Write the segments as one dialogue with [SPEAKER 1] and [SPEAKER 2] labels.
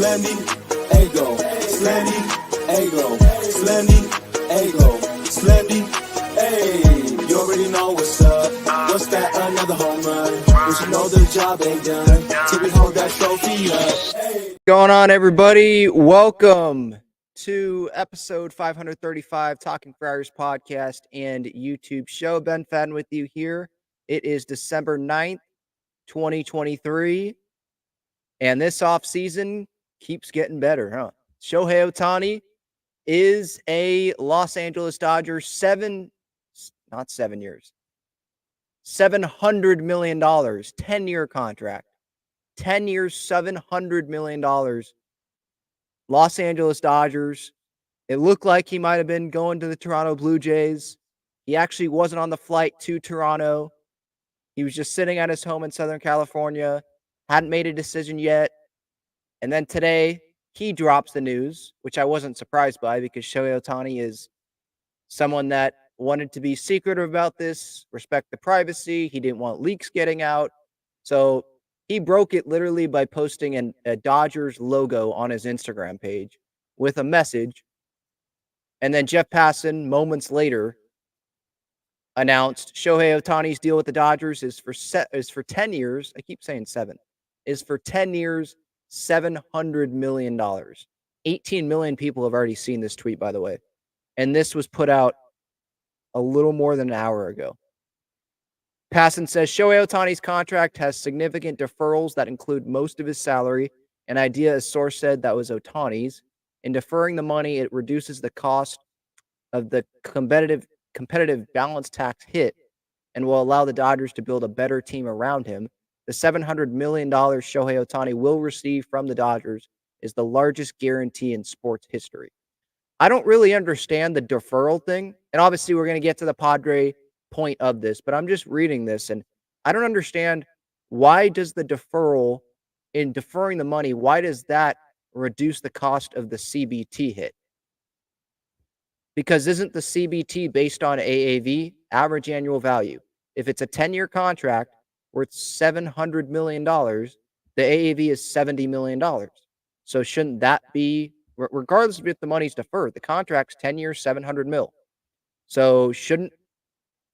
[SPEAKER 1] Slendy, ego, Slendy, ego, Slendy, ego, Slendy, hey, you already know what's up. What's that? Another home run. But you know the job ain't done till we hold that trophy up. Hey.
[SPEAKER 2] What's going on, everybody? Welcome to episode 535, Talking Friars podcast and YouTube show. Ben Fadden with you here. It is December 9th, 2023, and this offseason keeps getting better, huh? Shohei Ohtani is a Los Angeles Dodger $700 million, 10-year contract. 10 years, $700 million. Los Angeles Dodgers. It looked like he might have been going to the Toronto Blue Jays. He actually wasn't on the flight to Toronto. He was just sitting at his home in Southern California, hadn't made a decision yet. And then today, he drops the news, which I wasn't surprised by because Shohei Ohtani is someone that wanted to be secretive about this, respect the privacy. He didn't want leaks getting out. So he broke it literally by posting a Dodgers logo on his Instagram page with a message. And then Jeff Passan, moments later, announced Shohei Ohtani's deal with the Dodgers is for 10 years. I keep saying 7. Is for 10 years, $700 million. 18 million people have already seen this tweet, by the way. And this was put out a little more than an hour ago. Passan says Shohei Ohtani's contract has significant deferrals that include most of his salary. An idea, a source said, that was Ohtani's. In deferring the money, it reduces the cost of the competitive balance tax hit and will allow the Dodgers to build a better team around him. The $700 million Shohei Ohtani will receive from the Dodgers is the largest guarantee in sports history. I don't really understand the deferral thing. And obviously, we're going to get to the Padre point of this, but I'm just reading this and I don't understand why does the deferral in deferring the money, why does that reduce the cost of the CBT hit? Because isn't the CBT based on AAV, average annual value? If it's a 10-year contract worth $700 million, the AAV is $70 million. So shouldn't that be, regardless of if the money's deferred, the contract's 10 years, $700 mil. So shouldn't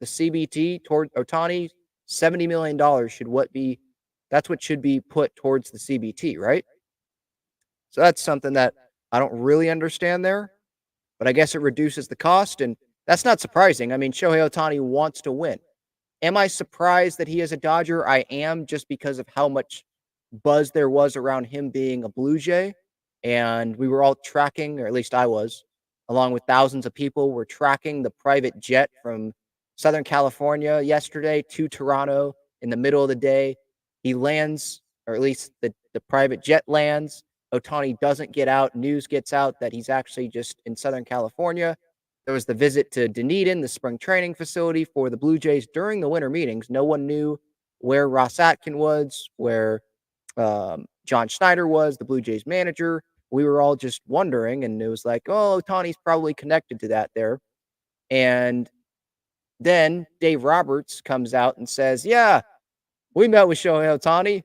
[SPEAKER 2] the CBT toward Ohtani, $70 million that's what should be put towards the CBT, right? So that's something that I don't really understand there, but I guess it reduces the cost, and that's not surprising. I mean, Shohei Ohtani wants to win. Am I surprised that he is a Dodger? I am, just because of how much buzz there was around him being a Blue Jay, and we were all tracking, or at least I was, along with thousands of people, were tracking the private jet from Southern California yesterday to Toronto in the middle of the day. He lands, or at least the private jet lands. Ohtani doesn't get out. News gets out that he's actually just in Southern California. There was the visit to Dunedin, the spring training facility for the Blue Jays during the winter meetings. No one knew where Ross Atkin was, where John Schneider was, the Blue Jays manager. We were all just wondering, and it was like, oh, Ohtani's probably connected to that there. And then Dave Roberts comes out and says, yeah, we met with Shohei Ohtani.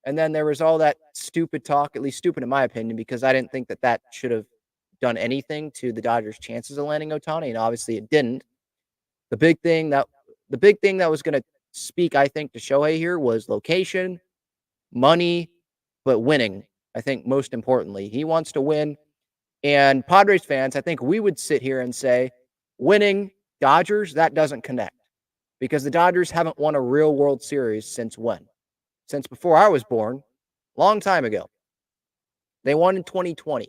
[SPEAKER 2] And then there was all that stupid talk, at least stupid in my opinion, because I didn't think that should have done anything to the Dodgers' chances of landing Ohtani, and obviously it didn't. The big thing that was going to speak, I think, to Shohei here was location, money, but winning. I think most importantly, he wants to win. And Padres fans, I think we would sit here and say, winning Dodgers, that doesn't connect, because the Dodgers haven't won a real World Series since when? Since before I was born, long time ago. They won in 2020.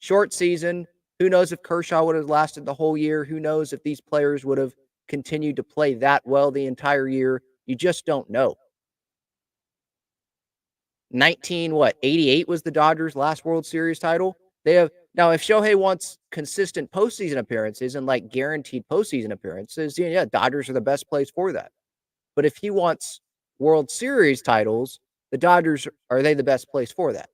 [SPEAKER 2] Short season. Who knows if Kershaw would have lasted the whole year? Who knows if these players would have continued to play that well the entire year? You just don't know. 88 was the Dodgers' last World Series title. Now, if Shohei wants consistent postseason appearances and like guaranteed postseason appearances, yeah, Dodgers are the best place for that. But if he wants World Series titles, the Dodgers, are they the best place for that?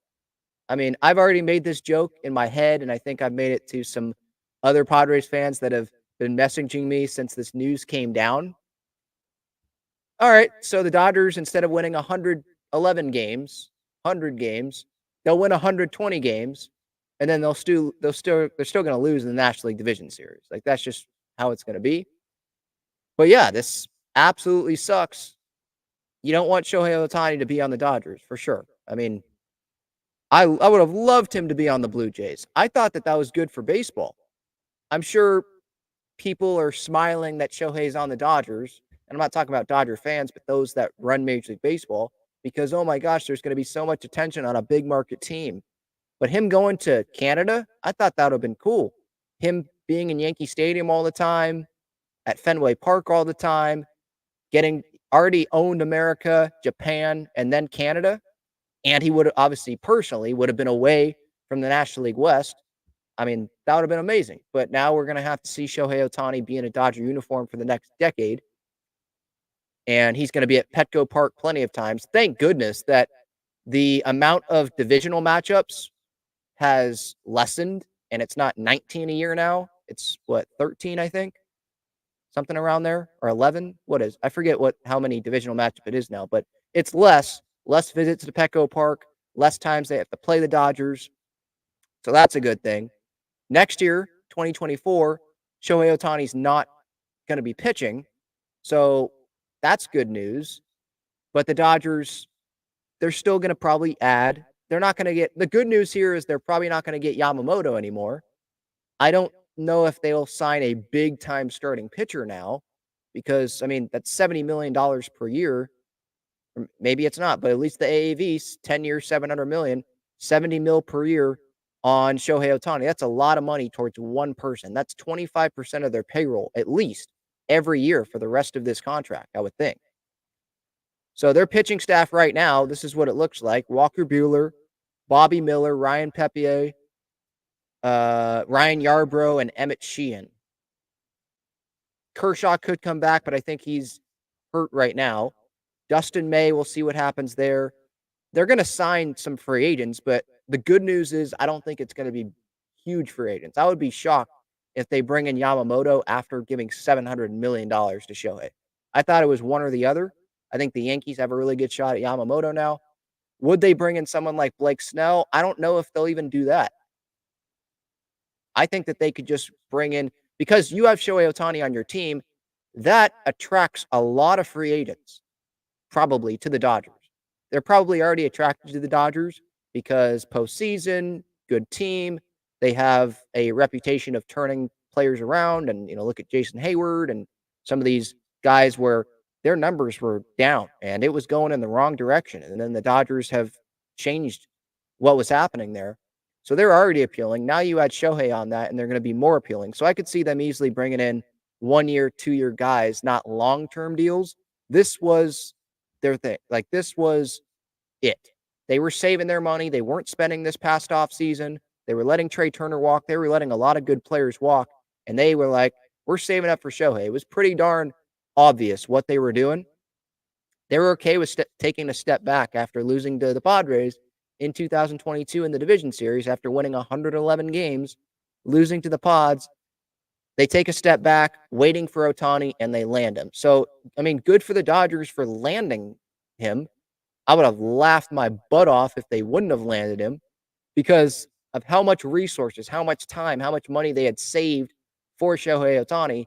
[SPEAKER 2] I mean, I've already made this joke in my head, and I think I've made it to some other Padres fans that have been messaging me since this news came down. All right, so the Dodgers, instead of winning 100 games, they'll win 120 games, and then they're still going to lose in the National League Division Series. Like, that's just how it's going to be. But yeah, this absolutely sucks. You don't want Shohei Ohtani to be on the Dodgers for sure. I mean, I would have loved him to be on the Blue Jays. I thought that was good for baseball. I'm sure people are smiling that Shohei's on the Dodgers. And I'm not talking about Dodger fans, but those that run Major League Baseball, because, oh my gosh, there's going to be so much attention on a big market team. But him going to Canada, I thought that would have been cool. Him being in Yankee Stadium all the time, at Fenway Park all the time, getting already owned America, Japan, and then Canada. And he would have obviously personally would have been away from the National League West. I mean, that would have been amazing. But now we're going to have to see Shohei Ohtani be in a Dodger uniform for the next decade. And he's going to be at Petco Park plenty of times. Thank goodness that the amount of divisional matchups has lessened, and it's not 19 a year now. It's 13, I think, something around there, or 11. What is? I forget how many divisional matchup it is now, but it's less visits to Petco Park, less times they have to play the Dodgers. So that's a good thing. Next year, 2024, Shohei Ohtani's not going to be pitching, so that's good news. But the Dodgers, they're still going to probably add. They're not going to get, the good news here is they're probably not going to get Yamamoto anymore. I don't know if they'll sign a big time starting pitcher now, because, I mean, that's $70 million per year. Maybe it's not, but at least the AAV's 10 years, $700 million, $70 million per year on Shohei Ohtani. That's a lot of money towards one person. That's 25% of their payroll, at least, every year for the rest of this contract, I would think. So their pitching staff right now, this is what it looks like. Walker Buehler, Bobby Miller, Ryan Pepiot, Ryan Yarbrough, and Emmett Sheehan. Kershaw could come back, but I think he's hurt right now. Dustin May, we'll see what happens there. They're going to sign some free agents, but the good news is I don't think it's going to be huge free agents. I would be shocked if they bring in Yamamoto after giving $700 million to Shohei. I thought it was one or the other. I think the Yankees have a really good shot at Yamamoto now. Would they bring in someone like Blake Snell? I don't know if they'll even do that. I think that they could just bring in, because you have Shohei Ohtani on your team, that attracts a lot of free agents, probably, to the Dodgers. They're probably already attracted to the Dodgers because postseason, good team. They have a reputation of turning players around, and, look at Jason Hayward and some of these guys where their numbers were down and it was going in the wrong direction. And then the Dodgers have changed what was happening there. So they're already appealing. Now you add Shohei on that, and they're going to be more appealing. So I could see them easily bringing in 1 year, 2 year guys, not long-term deals. This was their thing. Like, this was it. They were saving their money. They weren't spending this past off season. They were letting Trey Turner walk. They were letting a lot of good players walk. And they were like, we're saving up for Shohei. It was pretty darn obvious what they were doing. They were okay with taking a step back after losing to the Padres in 2022 in the division series after winning 111 games, losing to the Pods. They take a step back, waiting for Ohtani, and they land him. So, I mean, good for the Dodgers for landing him. I would have laughed my butt off if they wouldn't have landed him, because of how much resources, how much time, how much money they had saved for Shohei Ohtani.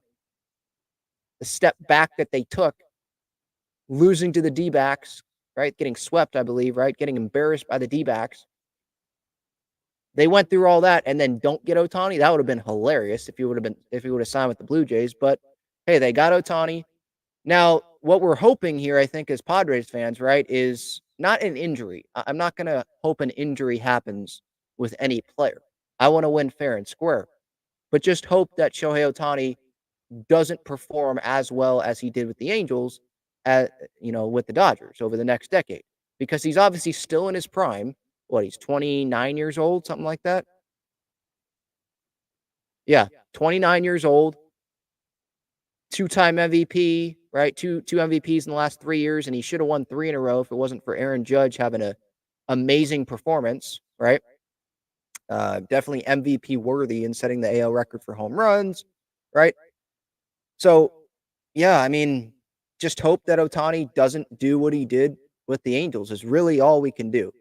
[SPEAKER 2] The step back that they took, losing to the D-backs, right? Getting swept, I believe, right? Getting embarrassed by the D-backs. They went through all that and then don't get Ohtani. That would have been hilarious if he would have signed with the Blue Jays. But hey, they got Ohtani. Now, what we're hoping here, I think, as Padres fans, right, is not an injury. I'm not going to hope an injury happens with any player. I want to win fair and square. But just hope that Shohei Ohtani doesn't perform as well as he did with the Angels, with the Dodgers over the next decade. Because he's obviously still in his prime. He's 29 years old, something like that? Yeah, 29 years old. Two-time MVP, right? Two MVPs in the last 3 years, and he should have won 3 in a row if it wasn't for Aaron Judge having an amazing performance, right? Definitely MVP worthy in setting the AL record for home runs, right? So, yeah, I mean, just hope that Ohtani doesn't do what he did with the Angels is really all we can do.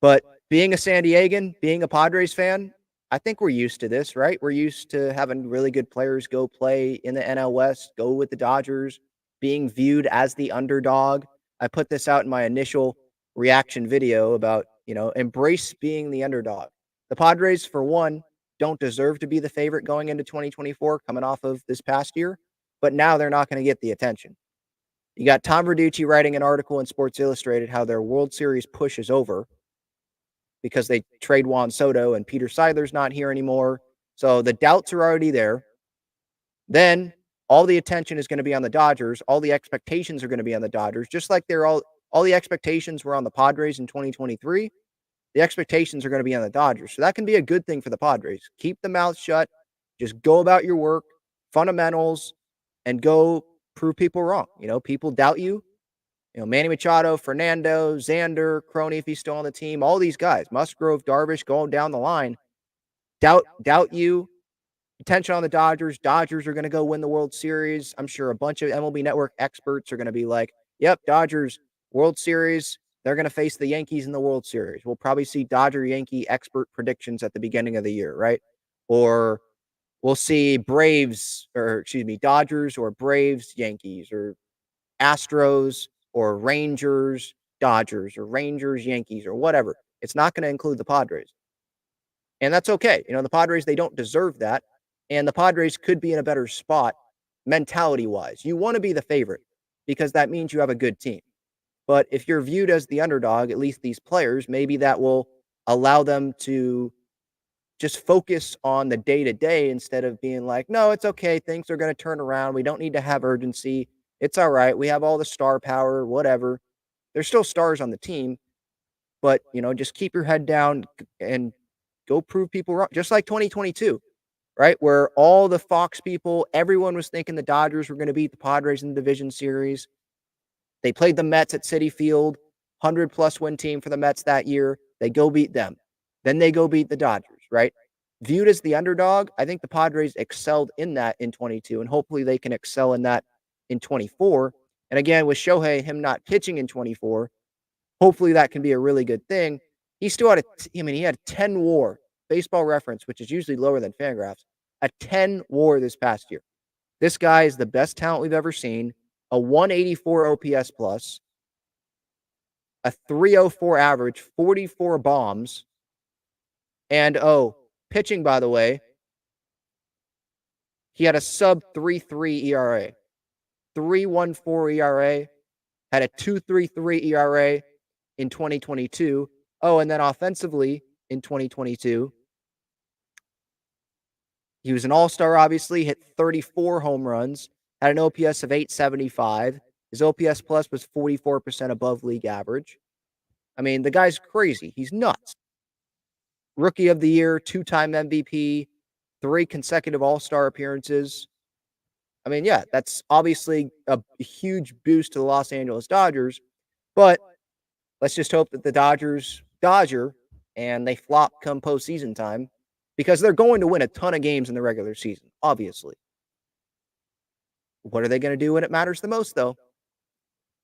[SPEAKER 2] But being a San Diegan, being a Padres fan, I think we're used to this, right? We're used to having really good players go play in the NL West, go with the Dodgers, being viewed as the underdog. I put this out in my initial reaction video about, embrace being the underdog. The Padres, for one, don't deserve to be the favorite going into 2024, coming off of this past year, but now they're not going to get the attention. You got Tom Verducci writing an article in Sports Illustrated how their World Series push is over because they trade Juan Soto and Peter Seidler's not here anymore. So the doubts are already there. Then all the attention is going to be on the Dodgers. All the expectations are going to be on the Dodgers, just like they're all the expectations were on the Padres in 2023. The expectations are going to be on the Dodgers. So that can be a good thing for the Padres. Keep the mouth shut. Just go about your work, fundamentals, and go prove people wrong. People doubt you. Manny Machado, Fernando, Xander, Crony, if he's still on the team, all these guys, Musgrove, Darvish, going down the line, doubt you. Attention on the Dodgers. Dodgers are going to go win the World Series. I'm sure a bunch of MLB Network experts are going to be like, yep, Dodgers, World Series. They're going to face the Yankees in the World Series. We'll probably see Dodger-Yankee expert predictions at the beginning of the year, right? Or we'll see Dodgers or Braves, Yankees, or Astros, or Rangers, Dodgers, or Rangers, Yankees, or whatever. It's not going to include the Padres. And that's okay. The Padres, they don't deserve that. And the Padres could be in a better spot mentality-wise. You want to be the favorite because that means you have a good team. But if you're viewed as the underdog, at least these players, maybe that will allow them to just focus on the day-to-day instead of being like, no, it's okay. Things are going to turn around. We don't need to have urgency. It's all right. We have all the star power, whatever. There's still stars on the team. But, just keep your head down and go prove people wrong. Just like 2022, right? Where all the Fox people, everyone was thinking the Dodgers were going to beat the Padres in the division series. They played the Mets at Citi Field, 100-plus win team for the Mets that year. They go beat them. Then they go beat the Dodgers, right? Viewed as the underdog, I think the Padres excelled in that in 22, and hopefully they can excel in that in 24. And again, with Shohei, him not pitching in 24, hopefully that can be a really good thing. He still had he had 10 WAR, Baseball Reference, which is usually lower than Fangraphs, a 10 WAR this past year. This guy is the best talent we've ever seen, a 184 OPS plus, a 304 average, 44 bombs, and pitching, by the way, he had a sub 3.3 ERA, 3.14 ERA, had a 2.33 ERA in 2022. Oh, and then offensively in 2022, he was an all-star, obviously, hit 34 home runs, had an OPS of 875. His OPS plus was 44% above league average. I mean, the guy's crazy. He's nuts. Rookie of the year, 2-time MVP, 3 consecutive all-star appearances. I mean, yeah, that's obviously a huge boost to the Los Angeles Dodgers, but let's just hope that the Dodgers dodger and they flop come postseason time because they're going to win a ton of games in the regular season, obviously. What are they going to do when it matters the most, though?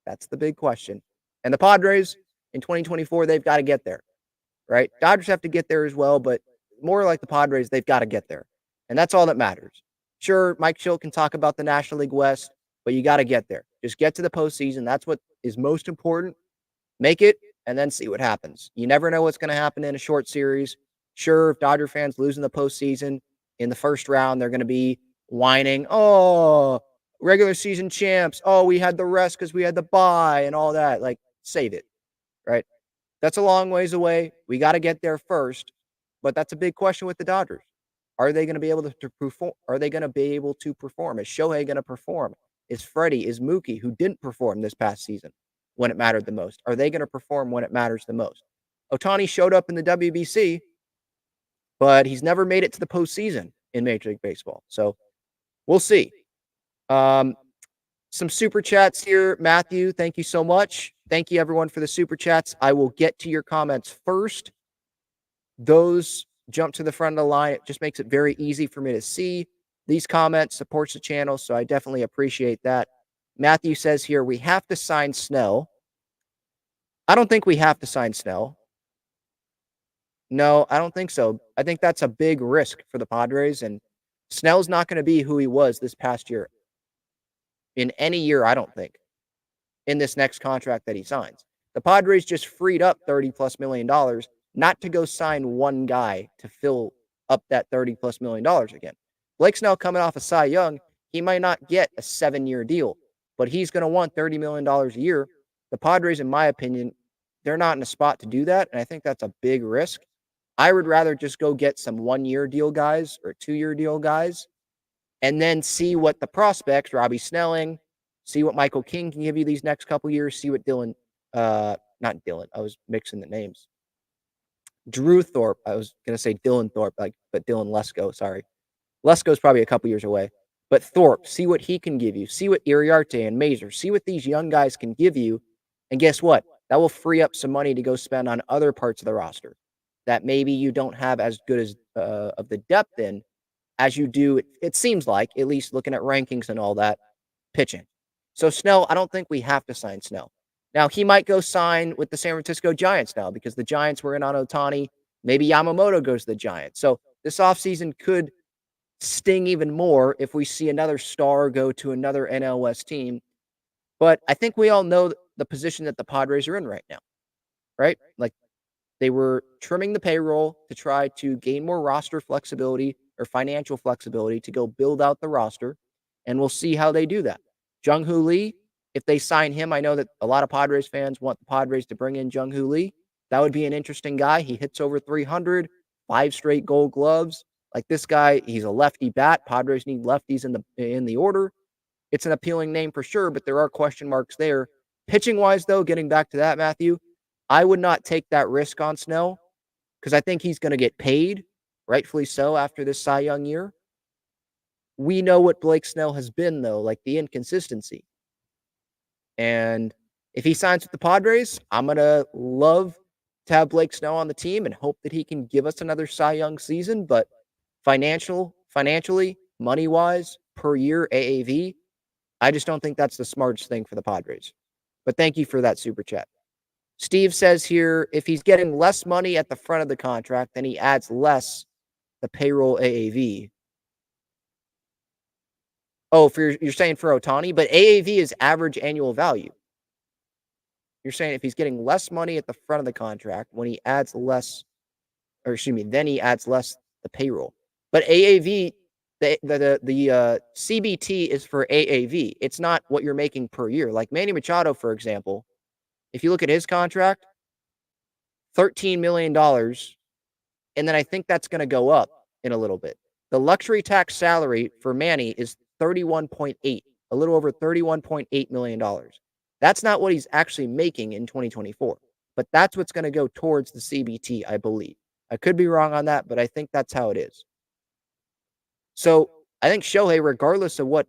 [SPEAKER 2] That's the big question. And the Padres in 2024, they've got to get there, right? Dodgers have to get there as well, but more like the Padres, they've got to get there. And that's all that matters. Sure, Mike Schilt can talk about the National League West, but you got to get there. Just get to the postseason. That's what is most important. Make it and then see what happens. You never know what's going to happen in a short series. Sure, if Dodger fans lose in the postseason in the first round, they're going to be whining, oh, regular season champs. Oh, we had the rest because we had the bye and all that. Like, save it, right? That's a long ways away. We got to get there first. But that's a big question with the Dodgers. Are they going to be able to perform? Are they going to be able to perform? Is Shohei going to perform? Is Freddie, is Mookie, who didn't perform this past season when it mattered the most? Are they going to perform when it matters the most? Ohtani showed up in the WBC, but he's never made it to the postseason in Major League Baseball. So we'll see. Some super chats here. Matthew, thank you so much. Thank you, everyone, for the super chats. I will get to your comments first. Those jump to the front of the line. It just makes it very easy for me to see these comments, supports the channel, so I definitely appreciate that. Matthew says here, we have to sign Snell. I don't think we have to sign Snell. No, I don't think so. I think that's a big risk for the Padres, and Snell's not going to be who he was this past year in any year, I don't think, in this next contract that he signs. The Padres just freed up $30+ million not to go sign one guy to fill up that $30+ million again. Blake Snell coming off a Cy Young, he might not get a 7-year deal, but he's going to want $30 million a year. The Padres, in my opinion, they're not in a spot to do that, and I think that's a big risk. I would rather just go get some 1-year deal guys or 2-year deal guys and then see what the prospects, Robbie Snelling, see what Michael King can give you these next couple years, see what not Dylan, I was mixing the names. Drew Thorpe, I was going to say Dylan Thorpe, but Dylan Lesko, sorry. Lesko's probably a couple years away. But Thorpe, see what he can give you. See what Iriarte and Mazur, see what these young guys can give you. And guess what? That will free up some money to go spend on other parts of the roster that maybe you don't have as good as of the depth in as you do, it seems like, at least looking at rankings and all that, pitching. So Snell, I don't think we have to sign Snell. Now, he might go sign with the San Francisco Giants now because the Giants were in on Ohtani. Maybe Yamamoto goes to the Giants. So this offseason could sting even more if we see another star go to another NL West team. But I think we all know the position that the Padres are in right now, right? Like, they were trimming the payroll to try to gain more roster flexibility or financial flexibility to go build out the roster, and we'll see how they do that. Jung-Hoo Lee, if they sign him, I know that a lot of Padres fans want the Padres to bring in Jung-Hoo Lee. That would be an interesting guy. He hits over 300, 5 straight Gold Gloves. Like, this guy, he's a lefty bat. Padres need lefties in the order. It's an appealing name for sure, but there are question marks there. Pitching-wise, though, getting back to that, Matthew, I would not take that risk on Snell because I think he's going to get paid, rightfully so, after this Cy Young year. We know what Blake Snell has been, though, like the inconsistency. And if he signs with the Padres, I'm going to love to have Blake Snell on the team and hope that he can give us another Cy Young season. But financially, money-wise, per year, AAV, I just don't think that's the smartest thing for the Padres. But thank you for that super chat. Steve says here, if he's getting less money at the front of the contract, then he adds less the payroll AAV. Oh, you're saying for Ohtani, but AAV is average annual value. You're saying if he's getting less money at the front of the contract, when he adds less, or excuse me, then he adds less the payroll. But AAV, the CBT is for AAV. It's not what you're making per year. Like Manny Machado, for example, if you look at his contract, $13 million, and then I think that's going to go up in a little bit. The luxury tax salary for Manny is 31.8, a little over $31.8 million. That's not what he's actually making in 2024, but that's what's going to go towards the CBT, I believe. I could be wrong on that, but I think that's how it is. So I think Shohei, regardless of what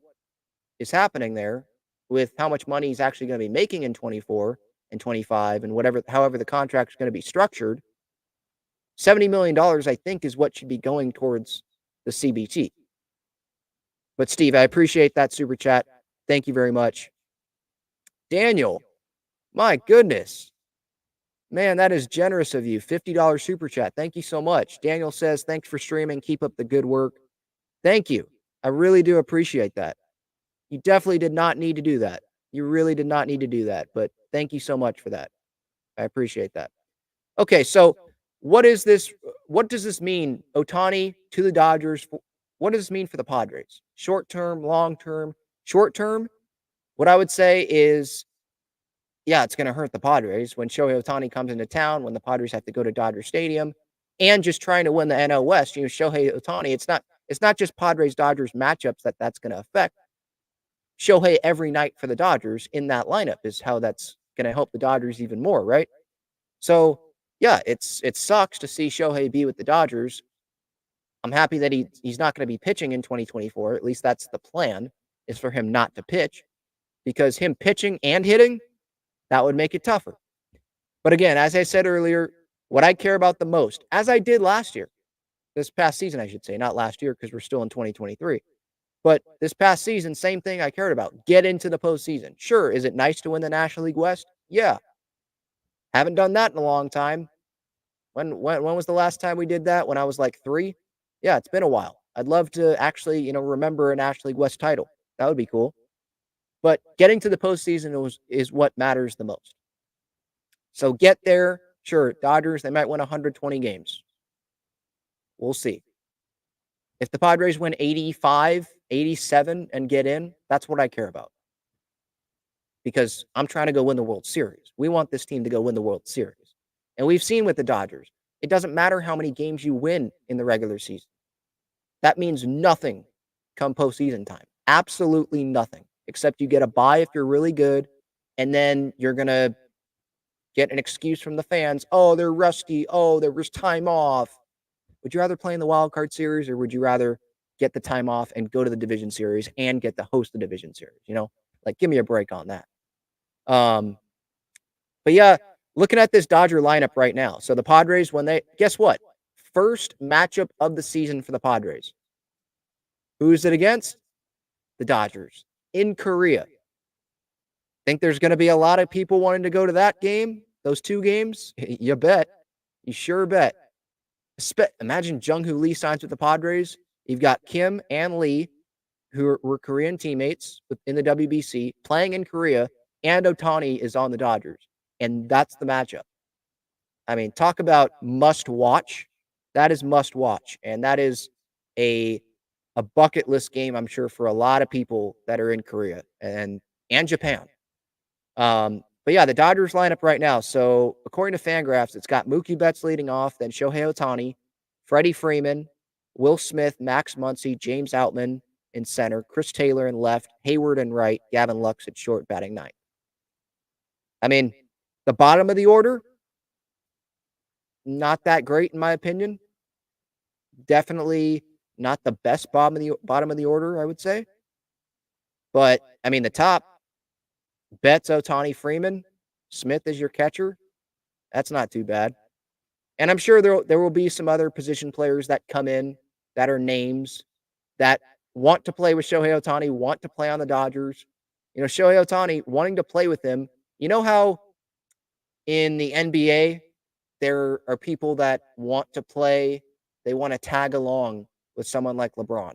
[SPEAKER 2] is happening there with how much money he's actually going to be making in 24 and 25 and however the contract is going to be structured, $70 million, I think, is what should be going towards the CBT. But Steve, I appreciate that super chat. Thank you very much. Daniel, my goodness. Man, that is generous of you. $50 super chat. Thank you so much. Daniel says, thanks for streaming. Keep up the good work. Thank you. I really do appreciate that. You definitely did not need to do that. You really did not need to do that. But thank you so much for that. I appreciate that. Okay, so what does this mean? Ohtani to the Dodgers. What does this mean for the Padres? Short term, long term. Short term, what I would say is, yeah, it's going to hurt the Padres when Shohei Ohtani comes into town, when the Padres have to go to Dodger Stadium, and just trying to win the NL West. Shohei Ohtani, it's not just Padres-Dodgers matchups that's going to affect. Shohei every night for the Dodgers in that lineup is how that's going to help the Dodgers even more, right? So, yeah, it sucks to see Shohei be with the Dodgers. I'm happy that he's not going to be pitching in 2024. At least that's the plan, is for him not to pitch, because him pitching and hitting, that would make it tougher. But again, as I said earlier, what I care about the most, as I did last year, this past season, I should say, not last year because we're still in 2023, but this past season, same thing I cared about. Get into the postseason. Sure, is it nice to win the National League West? Yeah. Haven't done that in a long time. When was the last time we did that? When I was like 3? Yeah, it's been a while. I'd love to actually, remember a National League West title. That would be cool. But getting to the postseason is what matters the most. So get there. Sure, Dodgers, they might win 120 games. We'll see. If the Padres win 85, 87 and get in, that's what I care about. Because I'm trying to go win the World Series. We want this team to go win the World Series. And we've seen with the Dodgers, it doesn't matter how many games you win in the regular season. That means nothing come postseason time. Absolutely nothing. Except you get a bye if you're really good, and then you're going to get an excuse from the fans. Oh, they're rusty. Oh, there was time off. Would you rather play in the wild card series, or would you rather get the time off and go to the division series and get to host the division series? Like, give me a break on that. But yeah, looking at this Dodger lineup right now. So the Padres, guess what? First matchup of the season for the Padres. Who's it against? The Dodgers in Korea. Think there's going to be a lot of people wanting to go to that game? Those 2 games? You bet. You sure bet. Imagine Jung-Hoo Lee signs with the Padres. You've got Kim and Lee, who were Korean teammates in the WBC, playing in Korea, and Ohtani is on the Dodgers. And that's the matchup. I mean, talk about must watch. That is must watch. And that is a bucket list game, I'm sure, for a lot of people that are in Korea and Japan. But yeah, the Dodgers lineup right now. So according to Fangraphs, it's got Mookie Betts leading off, then Shohei Ohtani, Freddie Freeman, Will Smith, Max Muncy, James Outman in center, Chris Taylor in left, Hayward in right, Gavin Lux at short, batting ninth. I mean, the bottom of the order, not that great in my opinion. Definitely not the best bottom of the order, I would say. But I mean, the top, Betts, Ohtani, Freeman, Smith is your catcher. That's not too bad. And I'm sure there will be some other position players that come in that are names that want to play with Shohei Ohtani, want to play on the Dodgers. Shohei Ohtani wanting to play with him. You know how in the NBA, there are people that want to play, they want to tag along with someone like LeBron,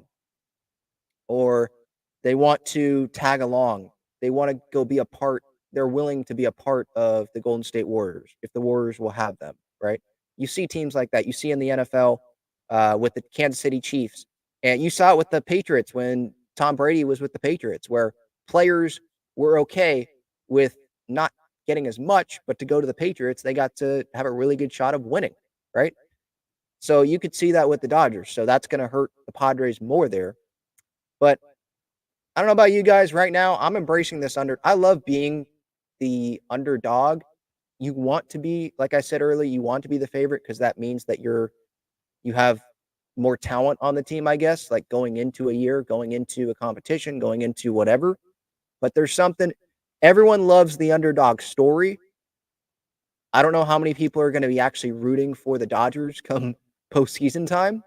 [SPEAKER 2] or they want to tag along. They want to go be a part. They're willing to be a part of the Golden State Warriors if the Warriors will have them, right? You see teams like that. You see in the NFL with the Kansas City Chiefs. And you saw it with the Patriots when Tom Brady was with the Patriots, where players were okay with not getting as much, but to go to the Patriots, they got to have a really good shot of winning, right? So you could see that with the Dodgers. So that's going to hurt the Padres more there. But I don't know about you guys right now. I'm embracing this I love being the underdog. You want to be, like I said earlier, you want to be the favorite because that means that you have more talent on the team, I guess, like going into a year, going into a competition, going into whatever. But there's something, everyone loves the underdog story. I don't know how many people are going to be actually rooting for the Dodgers come postseason time.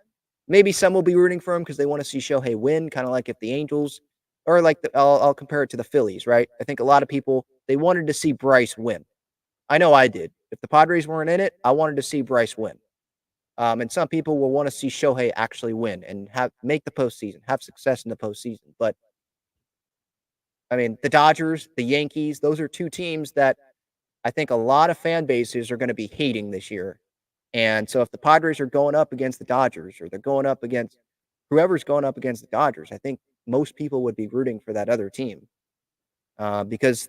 [SPEAKER 2] Maybe some will be rooting for him because they want to see Shohei win, kind of like if the Angels, or like I'll compare it to the Phillies, right? I think a lot of people, they wanted to see Bryce win. I know I did. If the Padres weren't in it, I wanted to see Bryce win. And some people will want to see Shohei actually win and make the postseason, have success in the postseason. But I mean, the Dodgers, the Yankees, those are 2 teams that I think a lot of fan bases are going to be hating this year. And so if the Padres are going up against the Dodgers, or they're going up against whoever's going up against the Dodgers, I think most people would be rooting for that other team because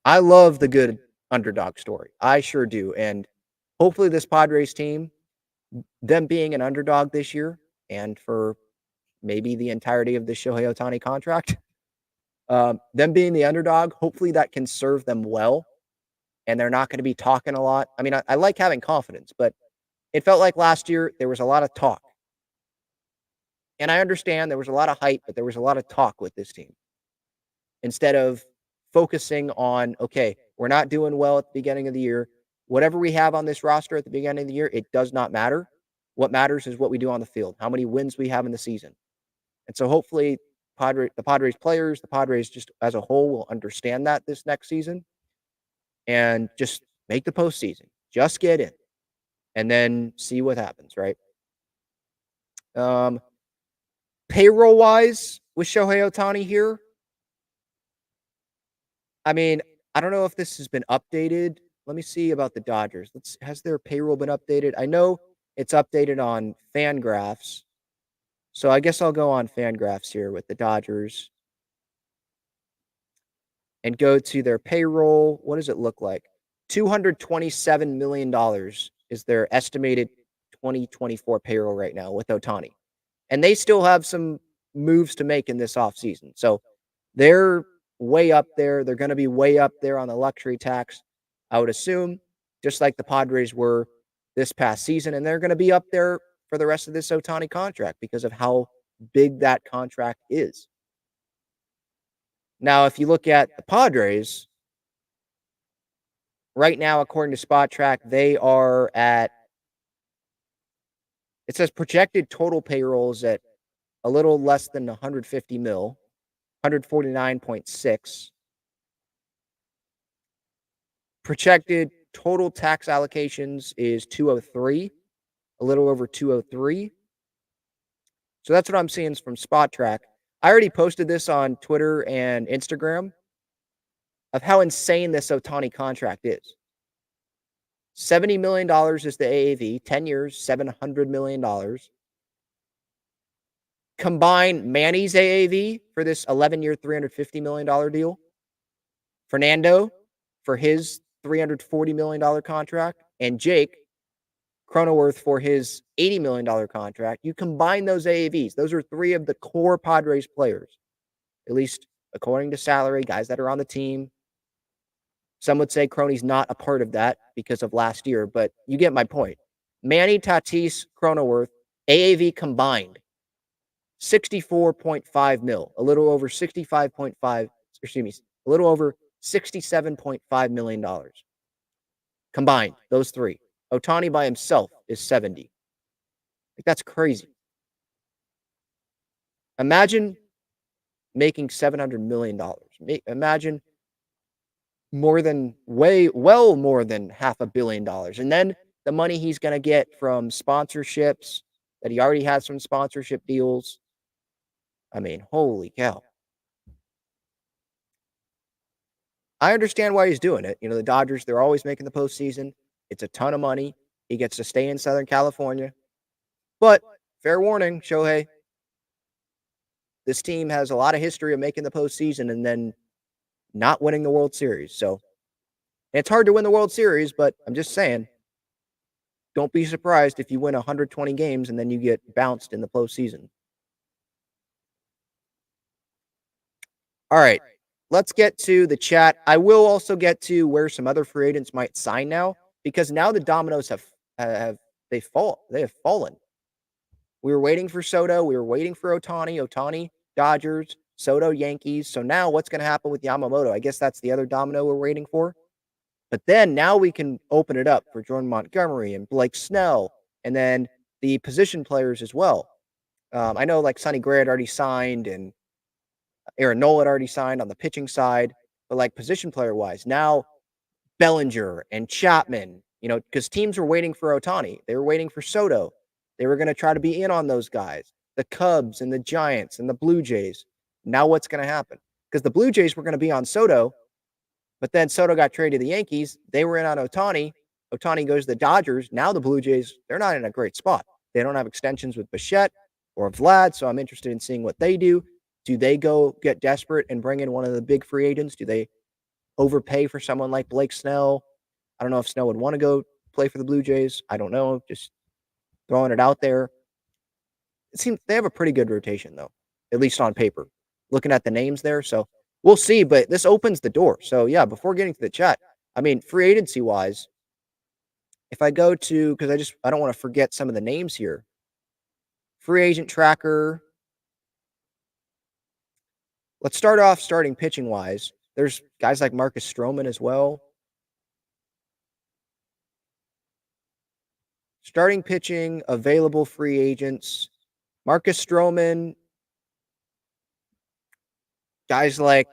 [SPEAKER 2] I love the good underdog story. I sure do. And hopefully this Padres team, them being an underdog this year and for maybe the entirety of the Shohei Ohtani contract, them being the underdog, hopefully that can serve them well. And they're not going to be talking a lot. I mean, I like having confidence, but it felt like last year there was a lot of talk. And I understand there was a lot of hype, but there was a lot of talk with this team. Instead of focusing on, okay, we're not doing well at the beginning of the year. Whatever we have on this roster at the beginning of the year, it does not matter. What matters is what we do on the field, how many wins we have in the season. And so hopefully the Padres players, the Padres just as a whole will understand that this next season and just make the postseason. Just get in. and then see what happens, right? Payroll wise with Shohei Ohtani here, I mean, I don't know if this has been updated. Let me see about the Dodgers. Has their payroll been updated? I know it's updated on Fangraphs. So I guess I'll go on Fangraphs here with the Dodgers and go to their payroll. What does it look like? $227 million is their estimated 2024 payroll right now with Ohtani. And they still have some moves to make in this offseason. So they're way up there. They're going to be way up there on the luxury tax, I would assume, just like the Padres were this past season. And they're going to be up there for the rest of this Ohtani contract because of how big that contract is. Now, if you look at the Padres, right now, according to Spot Track, they are at, it says projected total payrolls at a little less than 150 mil, 149.6. Projected total tax allocations is 203, a little over 203. So that's what I'm seeing from Spot Track. I already posted this on Twitter and Instagram of how insane this Ohtani contract is. $70 million is the AAV, 10 years, $700 million. Combine Manny's AAV for this 11-year, $350 million deal. Fernando for his $340 million contract. And Jake Cronenworth for his $80 million contract. You combine those AAVs. Those are three of the core Padres players, at least according to salary, guys that are on the team. Some would say Croney's not a part of that because of last year, but you get my point. Manny, Tatis, Cronenworth, AAV combined, 64.5 mil, a little over 65.5, excuse me, a little over $67.5 million. Combined, those three. Ohtani by himself is 70. Like, that's crazy. Imagine making $700 million. Imagine well more than $500 million. And then the money he's going to get from sponsorships that he already has from sponsorship deals. I mean, holy cow. I understand why he's doing it. You know, the Dodgers, they're always making the postseason. It's a ton of money. He gets to stay in Southern California. But fair warning, Shohei, this team has a lot of history of making the postseason and then not winning the World Series. So it's hard to win the World Series, but I'm just saying, don't be surprised if you win 120 games and then you get bounced in the postseason. All right, let's get to the chat. I will also get to where some other free agents might sign now, because now the dominoes have fallen. We were waiting for Soto. We were waiting for Ohtani. Ohtani, Dodgers. Soto, Yankees. So now what's going to happen with Yamamoto? I guess that's the other domino we're waiting for. But then now we can open it up for Jordan Montgomery and Blake Snell, and then the position players as well. I know like Sonny Gray had already signed and Aaron Nola had already signed on the pitching side, but like position player wise, now Bellinger and Chapman, you know, because teams were waiting for Ohtani. They were waiting for Soto. They were going to try to be in on those guys. The Cubs and the Giants and the Blue Jays. Now what's going to happen? Because the Blue Jays were going to be on Soto, but then Soto got traded to the Yankees. They were in on Ohtani. Ohtani goes to the Dodgers. Now the Blue Jays, they're not in a great spot. They don't have extensions with Bichette or Vlad, so I'm interested in seeing what they do. Do they go get desperate and bring in one of the big free agents? Do they overpay for someone like Blake Snell? I don't know if Snell would want to go play for the Blue Jays. I don't know. Just throwing it out there. It seems they have a pretty good rotation, though, at least on paper. Looking at the names there, so we'll see. But this opens the door. So yeah, before getting to the chat, I mean, free agency wise, if I go to, because I don't want to forget some of the names here. Free agent tracker. Let's start off starting pitching wise. There's guys like Marcus Stroman as well. Starting pitching, available free agents. Marcus Stroman. Guys like,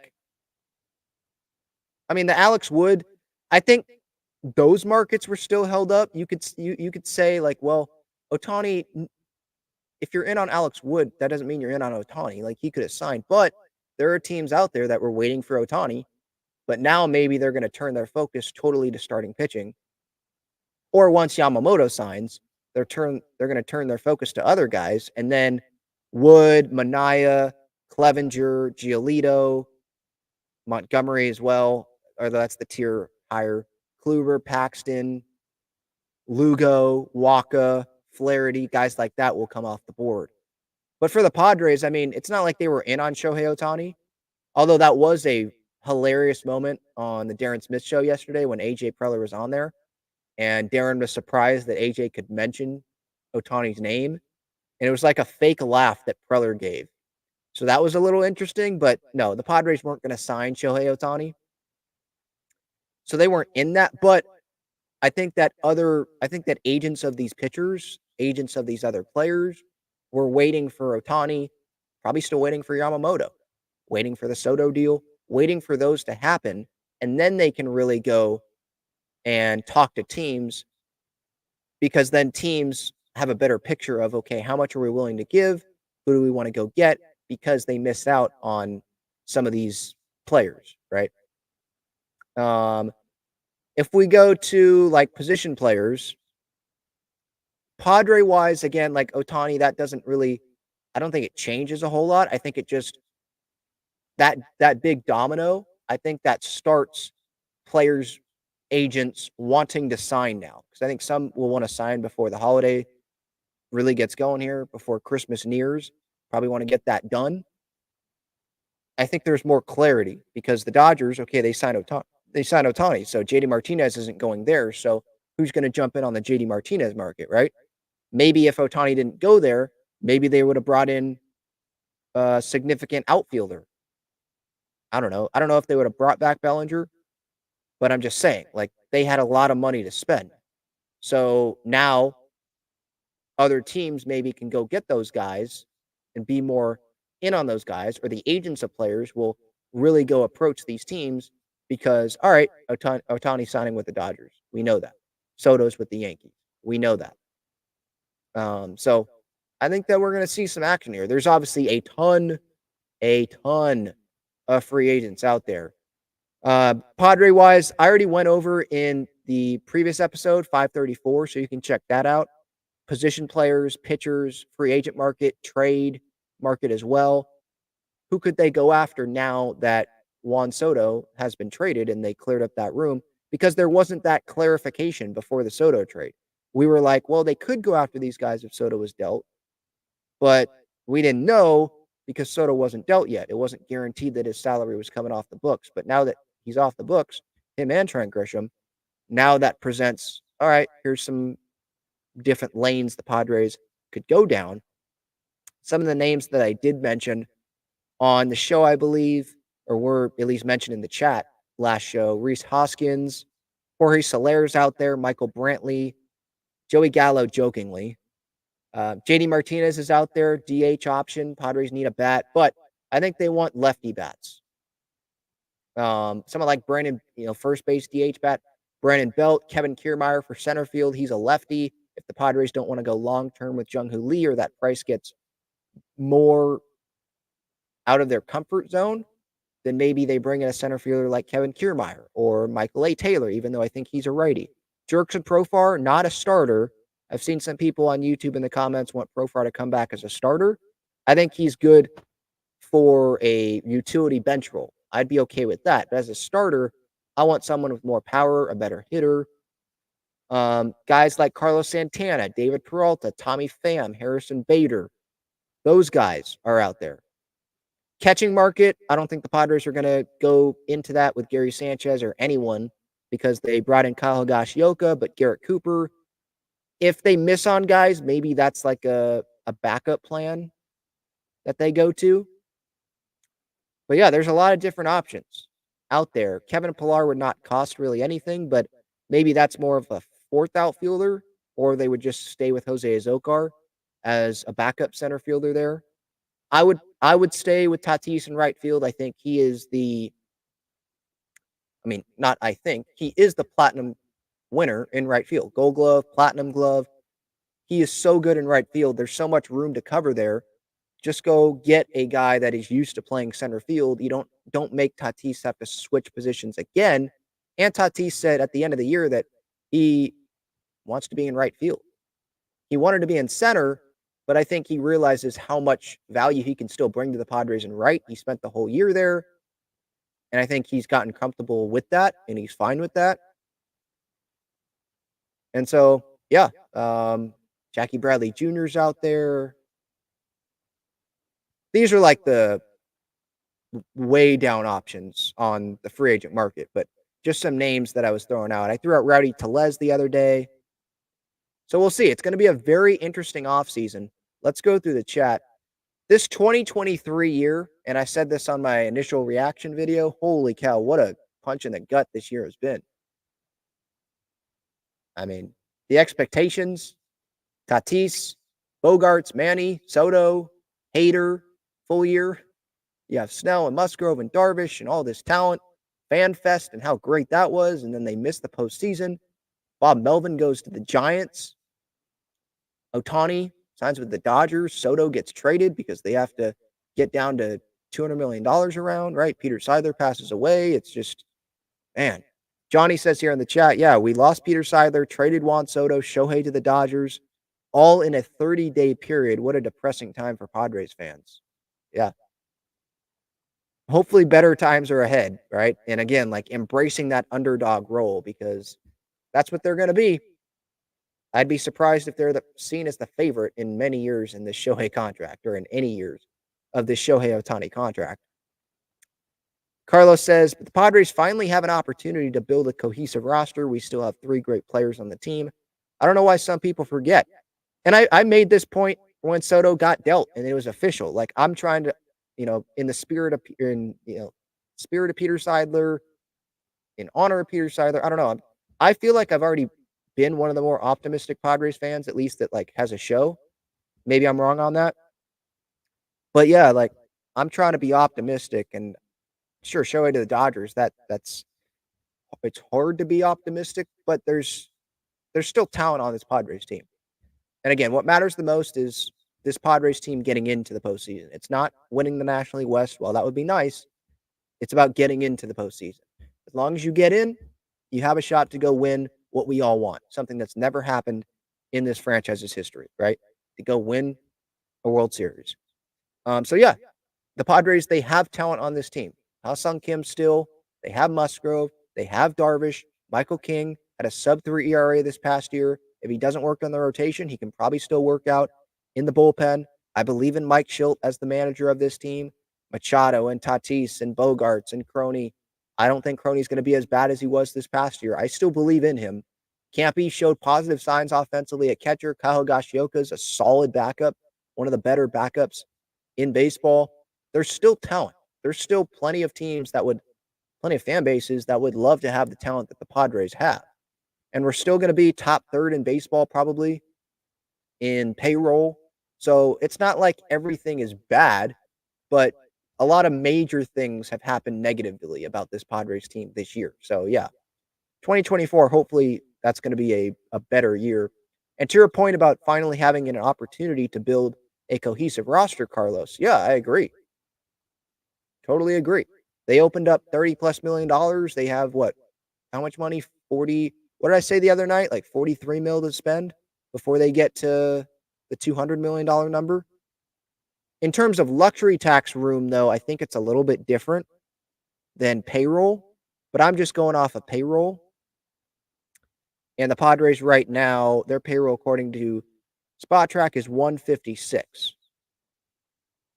[SPEAKER 2] I mean, the Alex Wood. I think those markets were still held up. You could say like, well, Ohtani, if you're in on Alex Wood, that doesn't mean you're in on Ohtani. Like he could have signed, but there are teams out there that were waiting for Ohtani, but now maybe they're going to turn their focus totally to starting pitching. Or once Yamamoto signs, they're going to turn their focus to other guys, and then Wood, Mania, Clevenger, Giolito, Montgomery as well, or that's the tier higher. Kluber, Paxton, Lugo, Waka, Flaherty, guys like that will come off the board. But for the Padres, I mean, it's not like they were in on Shohei Ohtani, although that was a hilarious moment on the Darren Smith show yesterday when AJ Preller was on there. And Darren was surprised that AJ could mention Ohtani's name. And it was like a fake laugh that Preller gave. So that was a little interesting, but no, the Padres weren't going to sign Shohei Ohtani. So they weren't in that. But I think that agents of these pitchers, agents of these other players were waiting for Ohtani, probably still waiting for Yamamoto, waiting for the Soto deal, waiting for those to happen. And then they can really go and talk to teams, because then teams have a better picture of, okay, how much are we willing to give? Who do we want to go get? Because they missed out on some of these players, right? If we go to like position players, Padre wise, again, like Ohtani, that doesn't really, I don't think it changes a whole lot. I think it just, that big domino, I think that starts players, agents wanting to sign now. Because I think some will want to sign before the holiday really gets going here, before Christmas nears. Probably want to get that done. I think there's more clarity because the Dodgers, okay, they signed Ohtani. So JD Martinez isn't going there. So who's going to jump in on the JD Martinez market, right? Maybe if Ohtani didn't go there, maybe they would have brought in a significant outfielder. I don't know. I don't know if they would have brought back Bellinger, but I'm just saying, like, they had a lot of money to spend. So now other teams maybe can go get those guys and be more in on those guys, or the agents of players will really go approach these teams because, all right, Ohtani signing with the Dodgers. We know that. Soto's with the Yankees. We know that. So I think that we're going to see some action here. There's obviously a ton of free agents out there. Padre wise, I already went over in the previous episode, 534, so you can check that out. Position players, pitchers, free agent market, trade market as well. Who could they go after now that Juan Soto has been traded and they cleared up that room? Because there wasn't that clarification before the Soto trade. We were like, well, they could go after these guys if Soto was dealt, but we didn't know because Soto wasn't dealt yet. It wasn't guaranteed that his salary was coming off the books. But now that he's off the books, him and Trent Grisham, now that presents, all right, here's some different lanes the Padres could go down. Some of the names that I did mention on the show, I believe, or were at least mentioned in the chat last show, Rhys Hoskins, Jorge Soler's out there, Michael Brantley, Joey Gallo jokingly. JD Martinez is out there, DH option. Padres need a bat, but I think they want lefty bats. Someone like Brandon, first base DH bat, Brandon Belt, Kevin Kiermaier for center field. He's a lefty. If the Padres don't want to go long-term with Jung-Hoo Lee, or that price gets more out of their comfort zone, then maybe they bring in a center fielder like Kevin Kiermaier or Michael A. Taylor, even though I think he's a righty. Jurickson Profar, not a starter. I've seen some people on YouTube in the comments want Profar to come back as a starter. I think he's good for a utility bench role. I'd be okay with that. But as a starter, I want someone with more power, a better hitter. Guys like Carlos Santana, David Peralta, Tommy Pham, Harrison Bader. Those guys are out there. Catching market, I don't think the Padres are going to go into that with Gary Sanchez or anyone because they brought in Kyle Higashioka, but Garrett Cooper. If they miss on guys, maybe that's like a backup plan that they go to. But yeah, there's a lot of different options out there. Kevin Pillar would not cost really anything, but maybe that's more of a fourth outfielder, or they would just stay with Jose Azocar as a backup center fielder there. I would stay with Tatis in right field. I think he is he is the platinum winner in right field. Gold Glove, Platinum Glove. He is so good in right field. There's so much room to cover there. Just go get a guy that is used to playing center field. You don't make Tatis have to switch positions again. And Tatis said at the end of the year that he wants to be in right field. He wanted to be in center, but I think he realizes how much value he can still bring to the Padres in right. He spent the whole year there, and I think he's gotten comfortable with that, and he's fine with that. And so, yeah, Jackie Bradley Jr.'s out there. These are like the way down options on the free agent market, but just some names that I was throwing out. I threw out Rowdy Tellez the other day. So we'll see. It's going to be a very interesting offseason. Let's go through the chat. This 2023 year, and I said this on my initial reaction video, holy cow, what a punch in the gut this year has been. I mean, the expectations, Tatis, Bogarts, Manny, Soto, Hader, full year. You have Snell and Musgrove and Darvish and all this talent, Fan Fest and how great that was, and then they missed the postseason. Bob Melvin goes to the Giants. Ohtani signs with the Dodgers. Soto gets traded because they have to get down to $200 million around, right? Peter Seidler passes away. It's just, man. Johnny says here in the chat, yeah, we lost Peter Seidler, traded Juan Soto, Shohei to the Dodgers, all in a 30-day period. What a depressing time for Padres fans. Yeah. Hopefully better times are ahead, right? And again, like embracing that underdog role because that's what they're going to be. I'd be surprised if they're seen as the favorite in many years in this Shohei contract or in any years of this Shohei Ohtani contract. Carlos says, but the Padres finally have an opportunity to build a cohesive roster. We still have 3 great players on the team. I don't know why some people forget. And I made this point when Soto got dealt and it was official. Like I'm trying to, in the spirit of Peter Seidler, in honor of Peter Seidler. I don't know. I feel like I've already been one of the more optimistic Padres fans, at least that like has a show. Maybe I'm wrong on that. But yeah, like I'm trying to be optimistic and sure, Shohei to the Dodgers, that's it's hard to be optimistic, but there's still talent on this Padres team. And again, what matters the most is this Padres team getting into the postseason. It's not winning the National League West. Well, that would be nice. It's about getting into the postseason. As long as you get in, you have a shot to go win what we all want, something that's never happened in this franchise's history, right? To go win a World Series. So yeah, the Padres, they have talent on this team. Ha-Sung Kim still, they have Musgrove, they have Darvish. Michael King had a sub-3 ERA this past year. If he doesn't work on the rotation, he can probably still work out in the bullpen. I believe in Mike Schilt as the manager of this team. Machado and Tatis and Bogarts and Crony. I don't think Crony's going to be as bad as he was this past year. I still believe in him. Campy showed positive signs offensively at catcher. Kyle Higashioka's a solid backup, one of the better backups in baseball. There's still talent. There's still plenty of fan bases that would love to have the talent that the Padres have. And we're still going to be top 3rd in baseball, probably in payroll. So it's not like everything is bad, but a lot of major things have happened negatively about this Padres team this year. So yeah, 2024, hopefully that's going to be a better year. And to your point about finally having an opportunity to build a cohesive roster, Carlos, yeah, I agree. Totally agree. They opened up $30+ million. They have what? How much money? 40. What did I say the other night? Like 43 mil to spend before they get to the $200 million number. In terms of luxury tax room, though, I think it's a little bit different than payroll, but I'm just going off of payroll. And the Padres right now, their payroll, according to Spot Track, is 156.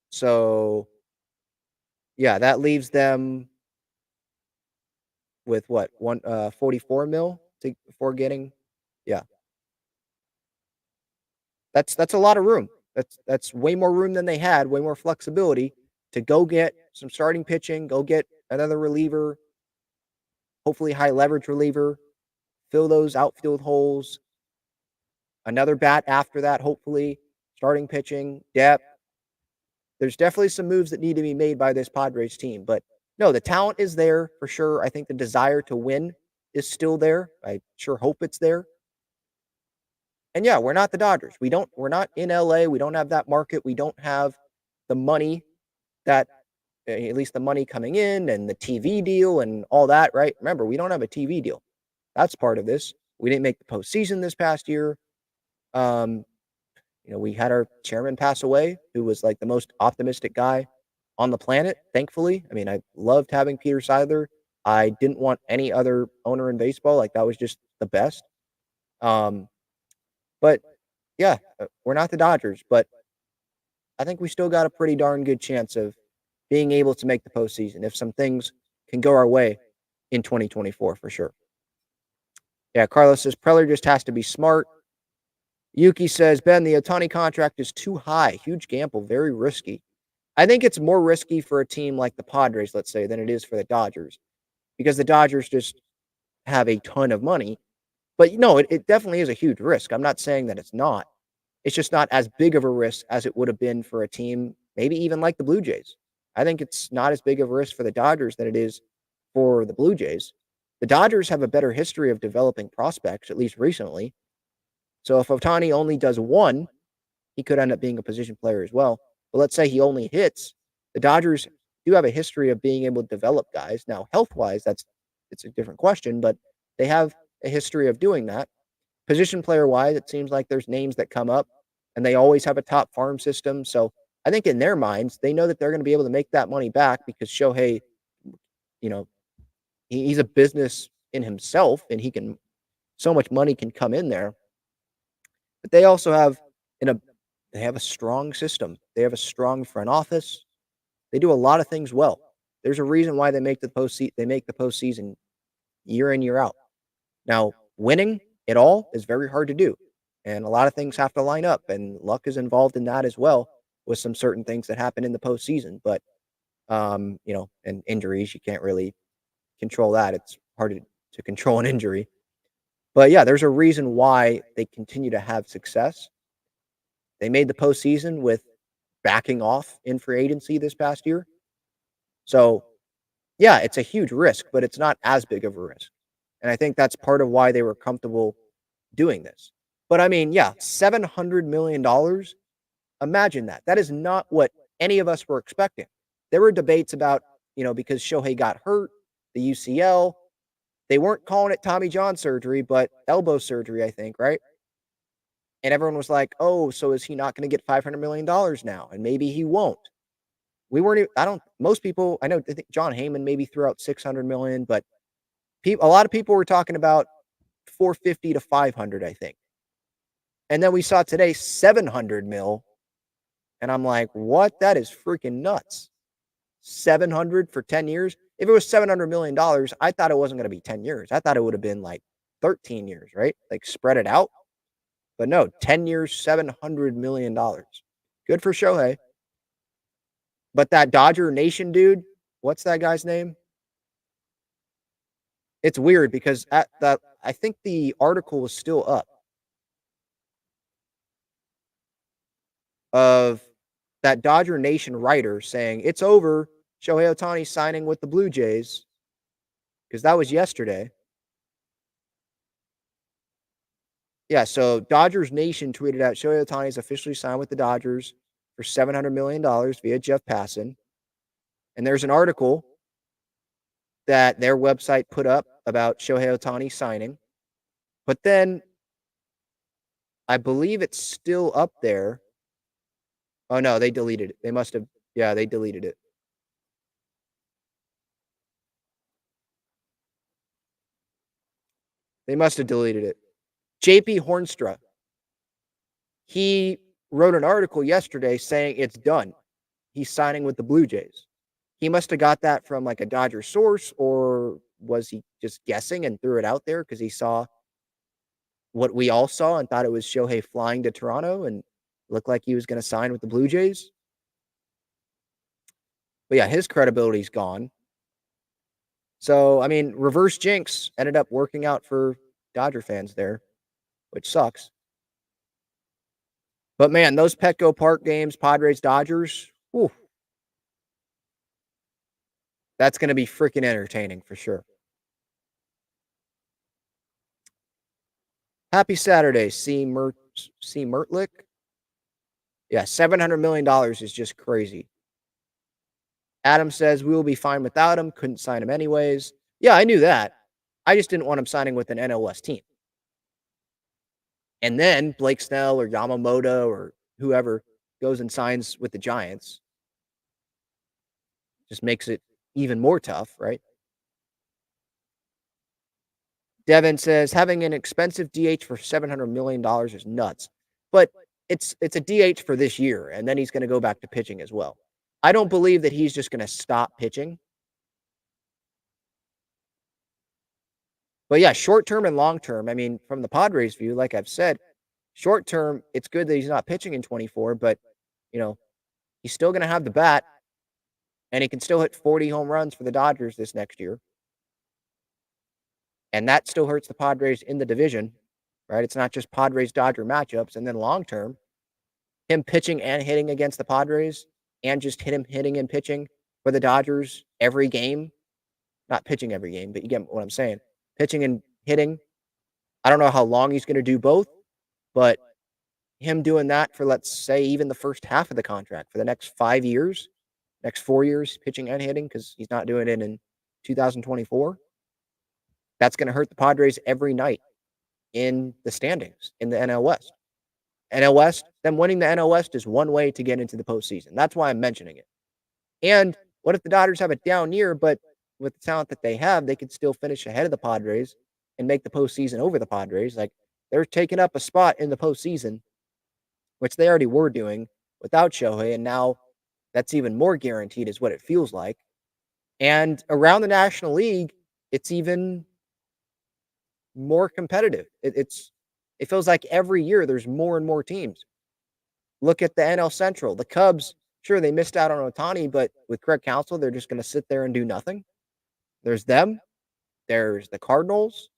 [SPEAKER 2] So, yeah, that leaves them with what? 44 mil before getting, yeah. That's a lot of room. That's way more room than they had, way more flexibility to go get some starting pitching, go get another reliever, hopefully high leverage reliever, fill those outfield holes, another bat after that, hopefully, starting pitching, depth. There's definitely some moves that need to be made by this Padres team, but no, the talent is there for sure. I think the desire to win is still there. I sure hope it's there. And yeah, we're not the Dodgers. We're not in LA. We don't have that market. We don't have the money that at least the money coming in and the TV deal and all that, right? Remember, we don't have a TV deal. That's part of this. We didn't make the postseason this past year. We had our chairman pass away, who was like the most optimistic guy on the planet, thankfully. I mean, I loved having Peter Seidler. I didn't want any other owner in baseball. Like, that was just the best. But yeah, we're not the Dodgers, but I think we still got a pretty darn good chance of being able to make the postseason if some things can go our way in 2024 for sure. Yeah, Carlos says Preller just has to be smart. Yuki says, Ben, the Otani contract is too high. Huge gamble, very risky. I think it's more risky for a team like the Padres, let's say, than it is for the Dodgers, because the Dodgers just have a ton of money. But no, it definitely is a huge risk. I'm not saying that it's not. It's just not as big of a risk as it would have been for a team, maybe even like the Blue Jays. I think it's not as big of a risk for the Dodgers than it is for the Blue Jays. The Dodgers have a better history of developing prospects, at least recently. So if Ohtani only does one, he could end up being a position player as well. But let's say he only hits. The Dodgers do have a history of being able to develop guys. Now, health-wise, it's a different question, but they have a history of doing that. Position player-wise, it seems like there's names that come up, and they always have a top farm system. So I think in their minds, they know that they're going to be able to make that money back because Shohei, he's a business in himself, and so much money can come in there. But they also have they have a strong system. They have a strong front office. They do a lot of things well. There's a reason why they make the postseason. They make the postseason year in, year out. Now, winning it all is very hard to do, and a lot of things have to line up, and luck is involved in that as well with some certain things that happen in the postseason. But and injuries, you can't really control that. It's hard to control an injury. But yeah, there's a reason why they continue to have success. They made the postseason with backing off in free agency this past year. So, yeah, it's a huge risk, but it's not as big of a risk. And I think that's part of why they were comfortable doing this. But I mean, yeah, $700 million. Imagine that. That is not what any of us were expecting. There were debates about, because Shohei got hurt, the UCL. They weren't calling it Tommy John surgery, but elbow surgery, I think, right? And everyone was like, oh, so is he not going to get $500 million now? And maybe he won't. Most people, I think John Heyman maybe threw out 600 million, but a lot of people were talking about 450 to 500, I think. And then we saw today 700 mil. And I'm like, what? That is freaking nuts. 700 for 10 years. If it was $700 million, I thought it wasn't going to be 10 years. I thought it would have been like 13 years, right? Like spread it out. But no, 10 years, $700 million. Good for Shohei. But that Dodger Nation dude, what's that guy's name? It's weird because I think the article was still up of that Dodger Nation writer saying it's over. Shohei Ohtani signing with the Blue Jays, because that was yesterday. Yeah, so Dodgers Nation tweeted out Shohei Ohtani is officially signed with the Dodgers for $700 million via Jeff Passan. And there's an article that their website put up about Shohei Ohtani signing. But then I believe it's still up there. Oh, no, they deleted it. They must have. Yeah, they deleted it. They must have deleted it. JP Hornstra, he wrote an article yesterday saying it's done. He's signing with the Blue Jays. He must have got that from like a Dodger source, or was he just guessing and threw it out there because he saw what we all saw and thought it was Shohei flying to Toronto and looked like he was going to sign with the Blue Jays? But yeah, his credibility's gone. So, I mean, reverse jinx ended up working out for Dodger fans there, which sucks. But man, those Petco Park games, Padres, Dodgers, whew, that's going to be freaking entertaining for sure. Happy Saturday, C. Mertlick. Yeah, $700 million is just crazy. Adam says, we will be fine without him. Couldn't sign him anyways. Yeah, I knew that. I just didn't want him signing with an NL West team. And then Blake Snell or Yamamoto or whoever goes and signs with the Giants. Just makes it even more tough, right? Devin says, having an expensive DH for $700 million is nuts. But it's a DH for this year, and then he's going to go back to pitching as well. I don't believe that he's just going to stop pitching. But yeah, short term and long term, I mean, from the Padres' view, like I've said, short term, it's good that he's not pitching in 24, but, he's still going to have the bat, and he can still hit 40 home runs for the Dodgers this next year. And that still hurts the Padres in the division, right? It's not just Padres-Dodger matchups. And then long term, him pitching and hitting against the Padres and just him hitting and pitching for the Dodgers every game. Not pitching every game, but you get what I'm saying. Pitching and hitting. I don't know how long he's going to do both, but him doing that for, let's say, even the first half of the contract for the next 5 years, next 4 years, pitching and hitting, because he's not doing it in 2024. That's going to hurt the Padres every night in the standings in the NL West. NL West, them winning the NL West is one way to get into the postseason. That's why I'm mentioning it. And what if the Dodgers have a down year, but with the talent that they have, they could still finish ahead of the Padres and make the postseason over the Padres? Like, they're taking up a spot in the postseason, which they already were doing without Shohei, and now that's even more guaranteed is what it feels like. And around the National League, it's even more competitive. It feels like every year there's more and more teams. Look at the NL Central. The Cubs, sure, they missed out on Ohtani, but with Craig Counsell, they're just going to sit there and do nothing. There's them. There's the Cardinals.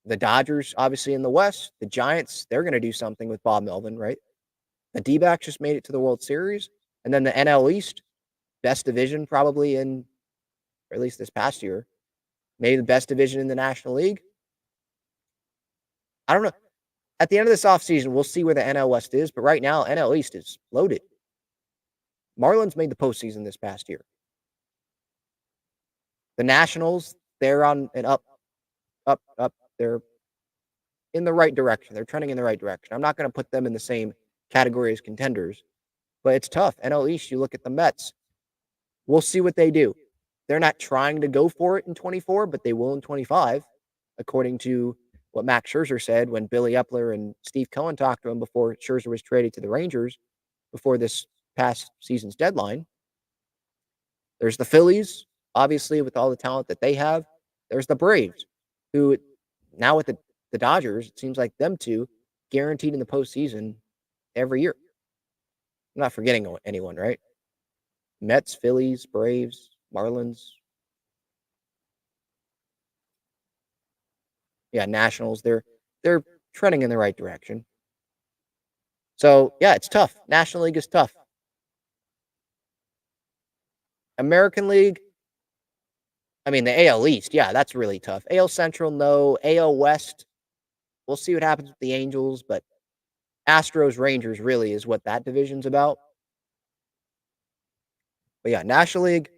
[SPEAKER 2] The Dodgers, obviously, in the West. The Giants, they're going to do something with Bob Melvin, right? The D-backs just made it to the World Series. And then the NL East, best division probably in, or at least this past year, maybe the best division in the National League. I don't know. At the end of this offseason, we'll see where the NL West is. But right now, NL East is loaded. Marlins made the postseason this past year. The Nationals, they're on an up. They're in the right direction. They're trending in the right direction. I'm not going to put them in the same category as contenders, but it's tough. NL East, you look at the Mets. We'll see what they do. They're not trying to go for it in 24, but they will in 25, according to what Max Scherzer said when Billy Epler and Steve Cohen talked to him before Scherzer was traded to the Rangers before this past season's deadline. There's the Phillies, obviously, with all the talent that they have. There's the Braves, who now with the Dodgers, it seems like them two guaranteed in the postseason every year. I'm not forgetting anyone, right? Mets, Phillies, Braves, Marlins. Yeah, Nationals. They're trending in the right direction. So yeah, it's tough. National League is tough. American League, I mean the AL East, yeah, that's really tough. AL Central, no. AL West, we'll see what happens with the Angels, but Astros, Rangers really is what that division's about. But yeah, National League,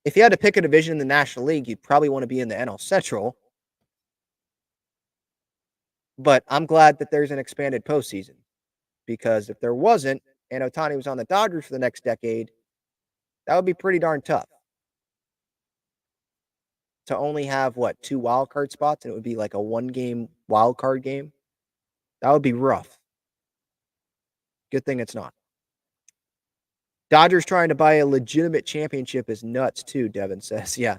[SPEAKER 2] if you had to pick a division in the National League, you'd probably want to be in the NL Central. But I'm glad that there's an expanded postseason, because if there wasn't and Ohtani was on the Dodgers for the next decade, that would be pretty darn tough. To only have, 2 wild card spots, and it would be like a 1-game wild card game. That would be rough. Good thing it's not. Dodgers trying to buy a legitimate championship is nuts too, Devin says. Yeah.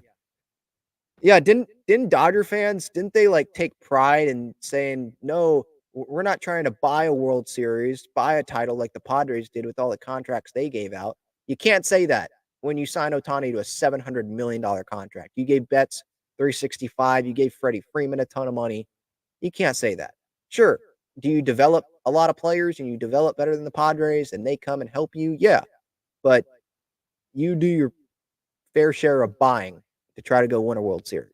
[SPEAKER 2] Yeah, didn't Dodger fans, didn't they take pride in saying, no, we're not trying to buy a World Series, buy a title like the Padres did with all the contracts they gave out. You can't say that when you sign Ohtani to a $700 million contract. You gave Betts $365. You gave Freddie Freeman a ton of money. You can't say that. Sure. Do you develop a lot of players and you develop better than the Padres and they come and help you? Yeah. But you do your fair share of buying to try to go win a World Series.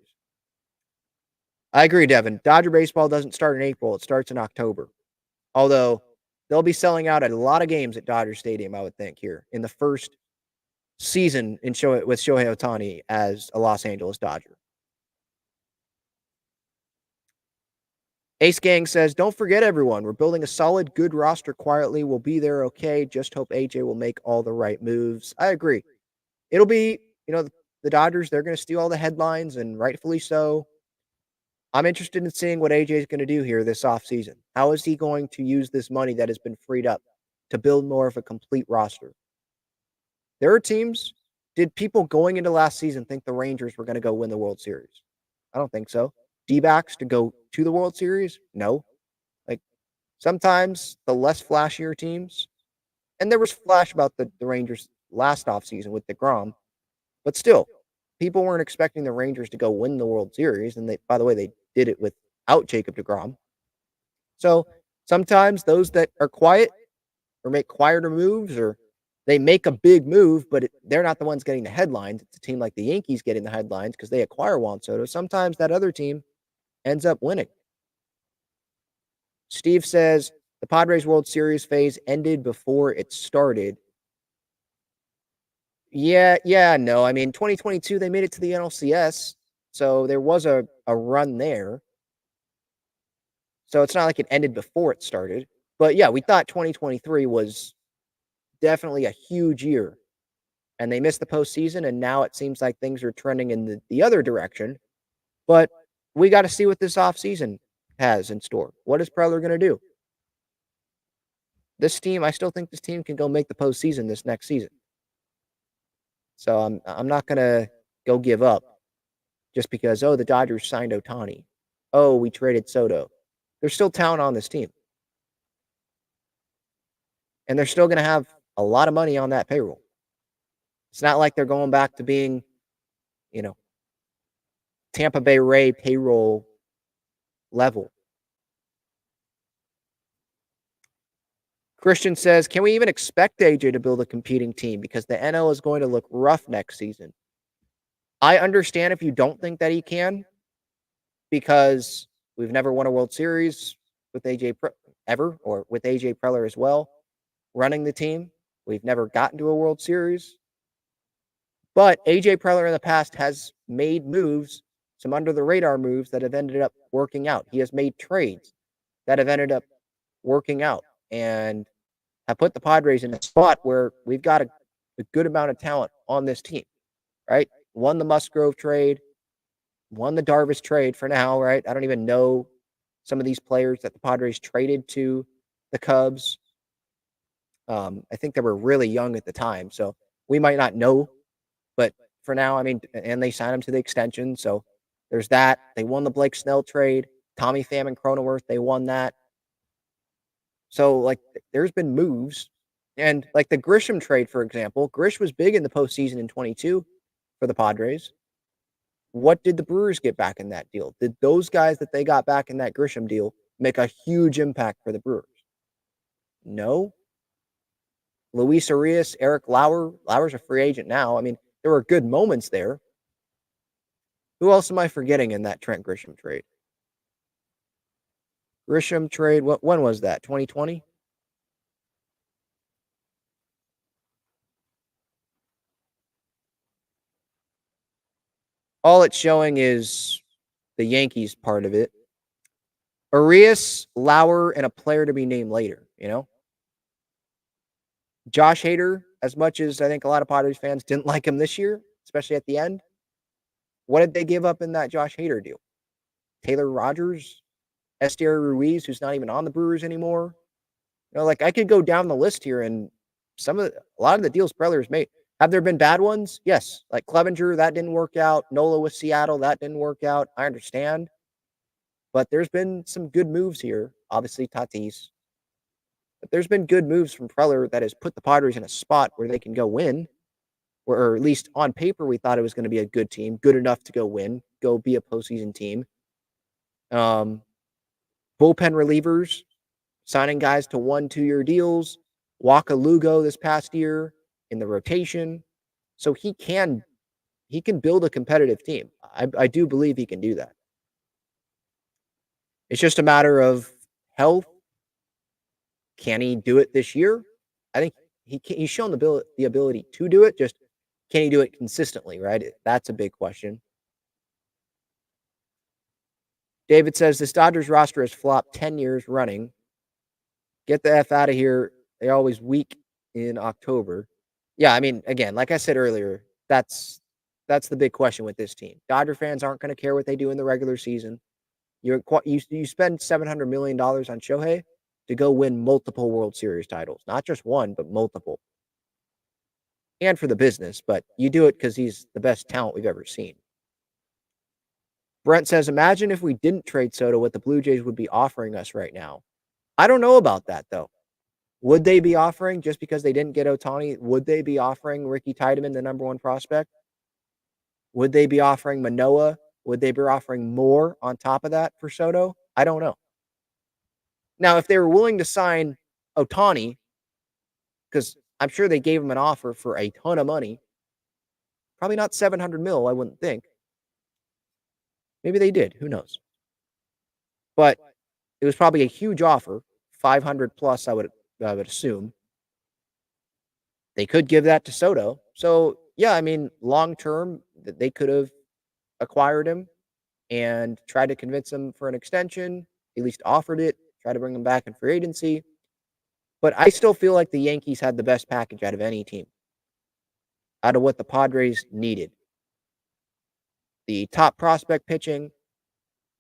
[SPEAKER 2] I agree, Devin. Dodger baseball doesn't start in April. It starts in October. Although they'll be selling out at a lot of games at Dodger Stadium, I would think, here in the first season with Shohei Ohtani as a Los Angeles Dodger. Ace Gang says, don't forget, everyone. We're building a solid, good roster quietly. We'll be there okay. Just hope AJ will make all the right moves. I agree. It'll be, the Dodgers, they're going to steal all the headlines, and rightfully so. I'm interested in seeing what AJ is going to do here this offseason. How is he going to use this money that has been freed up to build more of a complete roster? There are teams. Did people going into last season think the Rangers were going to go win the World Series? I don't think so. D-backs to go to the World Series? No. Like, sometimes the less flashier teams, and there was flash about the Rangers last offseason with DeGrom, but still, people weren't expecting the Rangers to go win the World Series, and by the way, they did it without Jacob DeGrom. So sometimes those that are quiet or make quieter moves, or they make a big move, but they're not the ones getting the headlines. It's a team like the Yankees getting the headlines because they acquire Juan Soto. Sometimes that other team ends up winning. Steve says the Padres World Series phase ended before it started. Yeah, no. I mean, 2022, they made it to the NLCS, so there was a run there. So it's not like it ended before it started. But yeah, we thought 2023 was definitely a huge year. And they missed the postseason, and now it seems like things are trending in the other direction. But we got to see what this offseason has in store. What is Preller going to do? This team, I still think this team can go make the postseason this next season. So I'm not going to go give up just because, the Dodgers signed Ohtani. Oh, we traded Soto. There's still talent on this team. And they're still going to have a lot of money on that payroll. It's not like they're going back to being, Tampa Bay Ray payroll level. Christian says, can we even expect AJ to build a competing team? Because the NL is going to look rough next season. I understand if you don't think that he can, because we've never won a World Series with AJ ever, or with AJ Preller as well running the team. We've never gotten to a World Series. But AJ Preller in the past has made moves, some under-the-radar moves that have ended up working out. He has made trades that have ended up working out and have put the Padres in a spot where we've got a good amount of talent on this team, right? Won the Musgrove trade, won the Darvish trade for now, right? I don't even know some of these players that the Padres traded to the Cubs. I think they were really young at the time, so we might not know. But for now, I mean, and they signed him to the extension, so there's that. They won the Blake Snell trade. Tommy Pham and Cronenworth, they won that. So, like, there's been moves. And, like, the Grisham trade, for example, Grish was big in the postseason in 22 for the Padres. What did the Brewers get back in that deal? Did those guys that they got back in that Grisham deal make a huge impact for the Brewers? No. Luis Arias, Eric Lauer. Lauer's a free agent now. I mean, there were good moments there. Who else am I forgetting in that Trent Grisham trade? Grisham trade, when was that? 2020? All it's showing is the Yankees part of it. Arias, Lauer, and a player to be named later, Josh Hader, as much as I think a lot of Padres fans didn't like him this year, especially at the end, what did they give up in that Josh Hader deal? Taylor Rogers, Estier Ruiz, who's not even on the Brewers anymore. Like, I could go down the list here, and a lot of the deals Preller's made. Have there been bad ones? Yes. Like Clevenger, that didn't work out. Nola with Seattle, that didn't work out. I understand. But there's been some good moves here. Obviously, Tatis. But there's been good moves from Preller that has put the Padres in a spot where they can go win. Or at least on paper, we thought it was going to be a good team, good enough to go win, go be a postseason team. Bullpen relievers, signing guys to 1-2-year deals. Waka Lugo this past year in the rotation. So he can build a competitive team. I do believe he can do that. It's just a matter of health. Can he do it this year? I think he's shown the ability to do it. Just can he do it consistently, right? That's a big question. David says this Dodgers roster has flopped 10 years running. Get the F out of here. They're always weak in October. Yeah, I mean, again, like I said earlier, that's the big question with this team. Dodger fans aren't going to care what they do in the regular season. You spend $700 million on Shohei to go win multiple World Series titles, not just one, but multiple. And for the business, but you do it because he's the best talent we've ever seen. Brent says, imagine if we didn't trade Soto, what the Blue Jays would be offering us right now. I don't know about that, though. Would they be offering, just because they didn't get Ohtani, would they be offering Ricky Tiedemann, the number one prospect? Would they be offering Manoah? Would they be offering more on top of that for Soto? I don't know. Now, if they were willing to sign Ohtani, because I'm sure they gave him an offer for a ton of money, probably not 700 mil, I wouldn't think. Maybe they did. Who knows? But it was probably a huge offer, 500 plus, I would assume. They could give that to Soto. So, yeah, I mean, long term, they could have acquired him and tried to convince him for an extension, at least offered it, try to bring him back in free agency. But I still feel like the Yankees had the best package out of any team, out of what the Padres needed. The top prospect pitching,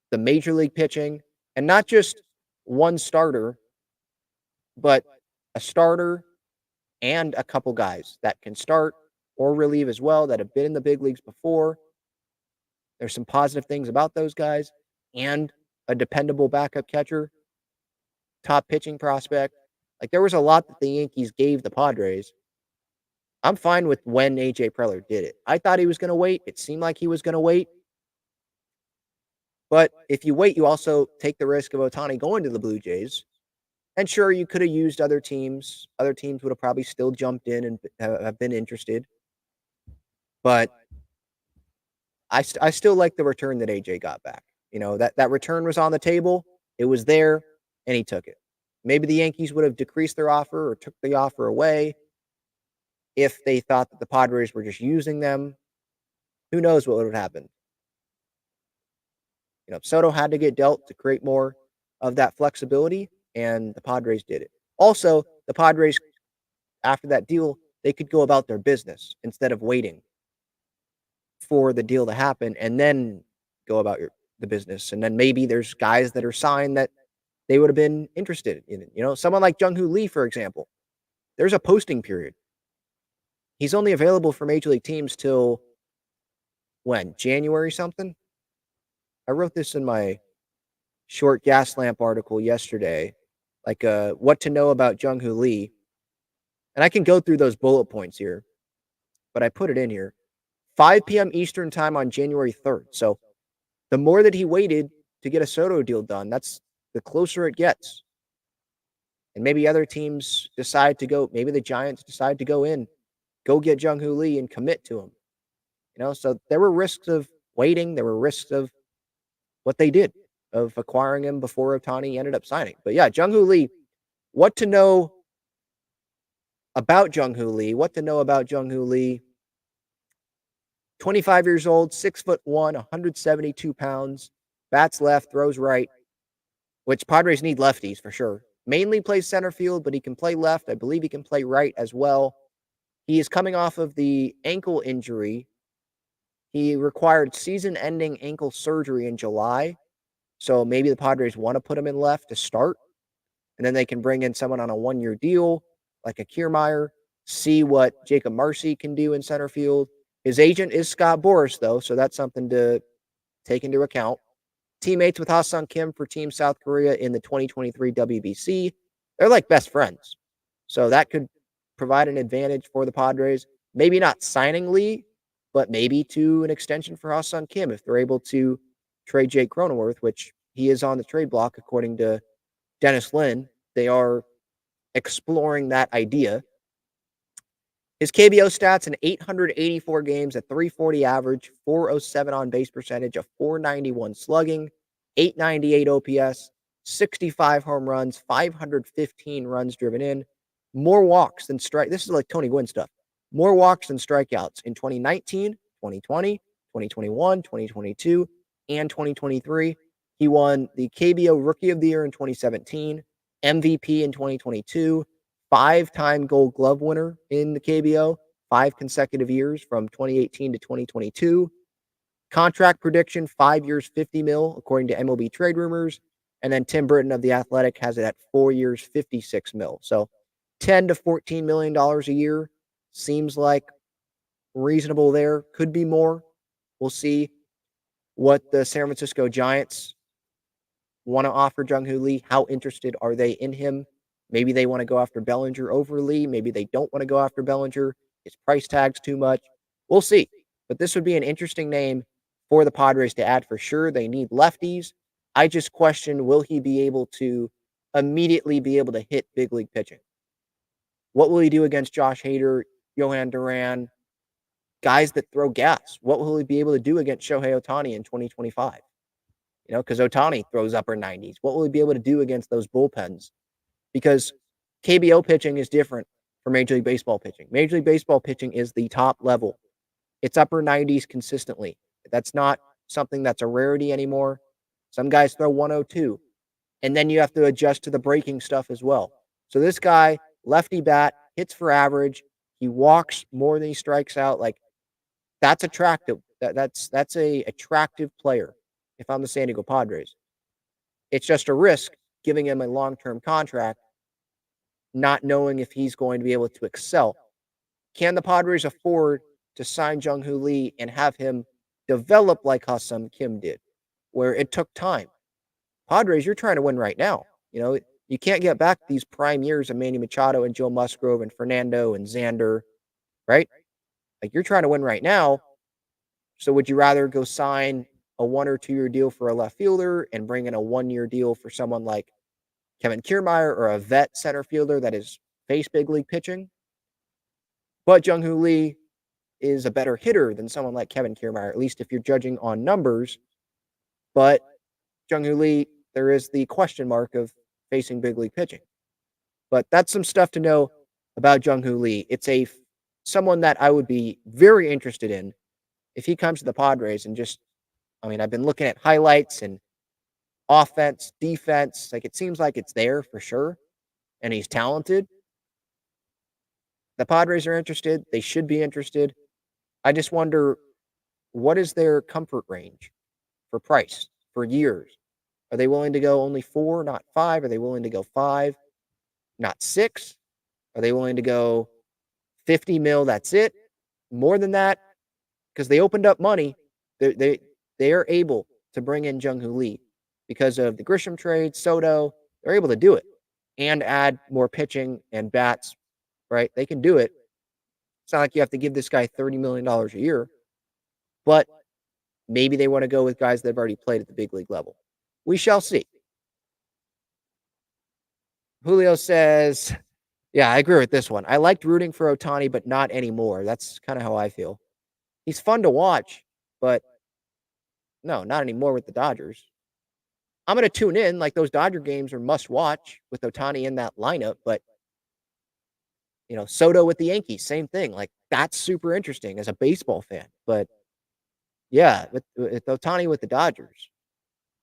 [SPEAKER 2] the major league pitching, and not just one starter, but a starter and a couple guys that can start or relieve as well, that have been in the big leagues before. There's some positive things about those guys, and a dependable backup catcher, top pitching prospect. Like, there was a lot that the Yankees gave the Padres. I'm fine with when AJ Preller did it. I thought he was going to wait. It seemed like he was going to wait. But if you wait, you also take the risk of Ohtani going to the Blue Jays. And sure, you could have used other teams. Other teams would have probably still jumped in and have been interested. But I still like the return that AJ got back. You know, that return was on the table. It was there, and he took it. Maybe the Yankees would have decreased their offer or took the offer away if they thought that the Padres were just using them. Who knows what would have happened? You know, Soto had to get dealt to create more of that flexibility, and the Padres did it. Also, the Padres, after that deal, they could go about their business instead of waiting for the deal to happen and then go about the business. And then maybe there's guys that are signed that they would have been interested in. You know, someone like Jung-Hoo Lee, for example. There's a posting period. He's only available for major league teams till when? January something? I wrote this in my short gas lamp article yesterday, like what to know about Jung-Hoo Lee. And I can go through those bullet points here, but I put it in here. 5 p.m. Eastern time on January 3rd. So the more that he waited to get a Soto deal done, that's the closer it gets. And maybe other teams decide to go, maybe the Giants decide to go get Jung-Hoo Lee and commit to him. You know, so there were risks of waiting. There were risks of what they did, of acquiring him before Ohtani ended up signing. But yeah, Jung-Hoo Lee, what to know about Jung-Hoo Lee, 25 years old, 6'1", 172 pounds, bats left, throws right, which Padres need lefties for sure. Mainly plays center field, but he can play left. I believe he can play right as well. He is coming off of the ankle injury. He required season-ending ankle surgery in July. So maybe the Padres want to put him in left to start, and then they can bring in someone on a one-year deal, like a Kiermaier, see what Jacob Marcy can do in center field. His agent is Scott Boras, though, so that's something to take into account. Teammates with Ha-Seong Kim for Team South Korea in the 2023 WBC. They're like best friends. So that could provide an advantage for the Padres. Maybe not signing Lee, but maybe to an extension for Ha-Seong Kim if they're able to trade Jake Cronenworth, which he is on the trade block according to Dennis Lin. They are exploring that idea. His KBO stats in 884 games, a 340 average, 407 on base percentage, a 491 slugging, 898 OPS, 65 home runs, 515 runs driven in, more walks than strike. This is like Tony Gwynn stuff. More walks than strikeouts in 2019, 2020, 2021, 2022, and 2023. He won the KBO Rookie of the Year in 2017, MVP in 2022, 5-time Gold Glove winner in the KBO, 5 consecutive years from 2018 to 2022. Contract prediction, 5 years, 50 mil, according to MLB Trade Rumors. And then Tim Britton of The Athletic has it at 4 years, 56 mil. So $10 to $14 million a year seems like reasonable there. Could be more. We'll see what the San Francisco Giants want to offer Jung-Hoo Lee. How interested are they in him? Maybe they want to go after Bellinger over Lee. Maybe they don't want to go after Bellinger. His price tag's too much. We'll see. But this would be an interesting name for the Padres to add for sure. They need lefties. I just question, will he be able to immediately be able to hit big league pitching? What will he do against Josh Hader, Johan Duran, guys that throw gas? What will he be able to do against Shohei Ohtani in 2025? Because Ohtani throws upper 90s. What will he be able to do against those bullpens? Because KBO pitching is different from Major League Baseball pitching. Major League Baseball pitching is the top level. It's upper 90s consistently. That's not something that's a rarity anymore. Some guys throw 102, and then you have to adjust to the breaking stuff as well. So this guy, lefty bat, hits for average. He walks more than he strikes out. Like, that's attractive. That's a attractive player if I'm the San Diego Padres. It's just a risk giving him a long-term contract, not knowing if he's going to be able to excel. Can the Padres afford to sign Jung-Hoo Lee and have him develop like Ha-Seong Kim did, where it took time? Padres, you're trying to win right now. You can't get back these prime years of Manny Machado and Joe Musgrove and Fernando and Xander, right? Like, you're trying to win right now. So would you rather go sign a 1 or 2 year deal for a left fielder and bring in a 1-year deal for someone like Kevin Kiermaier or a vet center fielder that has faced big league pitching? But Jung-Hoo Lee is a better hitter than someone like Kevin Kiermaier, at least if you're judging on numbers. But Jung-Hoo Lee, there is the question mark of facing big league pitching. But that's some stuff to know about Jung-Hoo Lee. It's someone that I would be very interested in if he comes to the Padres and I've been looking at highlights and offense, defense. Like, it seems like it's there for sure. And he's talented. The Padres are interested. They should be interested. I just wonder, what is their comfort range for price, for years? Are they willing to go only 4, not 5? Are they willing to go 5, not 6? Are they willing to go 50 mil, that's it? More than that? Because they opened up money. They are able to bring in Jung-Hoo Lee because of the Grisham trade, Soto. They're able to do it and add more pitching and bats, right? They can do it. It's not like you have to give this guy $30 million a year, but maybe they want to go with guys that have already played at the big league level. We shall see. Julio says, yeah, I agree with this one. I liked rooting for Ohtani, but not anymore. That's kind of how I feel. He's fun to watch, but no, not anymore with the Dodgers. I'm going to tune in. Like, those Dodger games are must watch with Ohtani in that lineup, but Soto with the Yankees, same thing. Like, that's super interesting as a baseball fan. But yeah, with Ohtani with the Dodgers,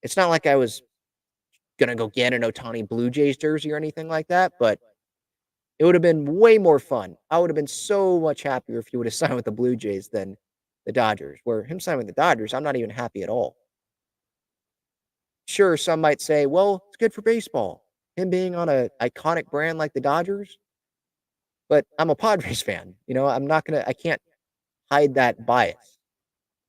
[SPEAKER 2] it's not like I was going to go get an Ohtani Blue Jays jersey or anything like that, but it would have been way more fun. I would have been so much happier if he would have signed with the Blue Jays than the Dodgers. Where him signing with the Dodgers, I'm not even happy at all. Sure, some might say, well, it's good for baseball, him being on an iconic brand like the Dodgers. But I'm a Padres fan. I can't hide that bias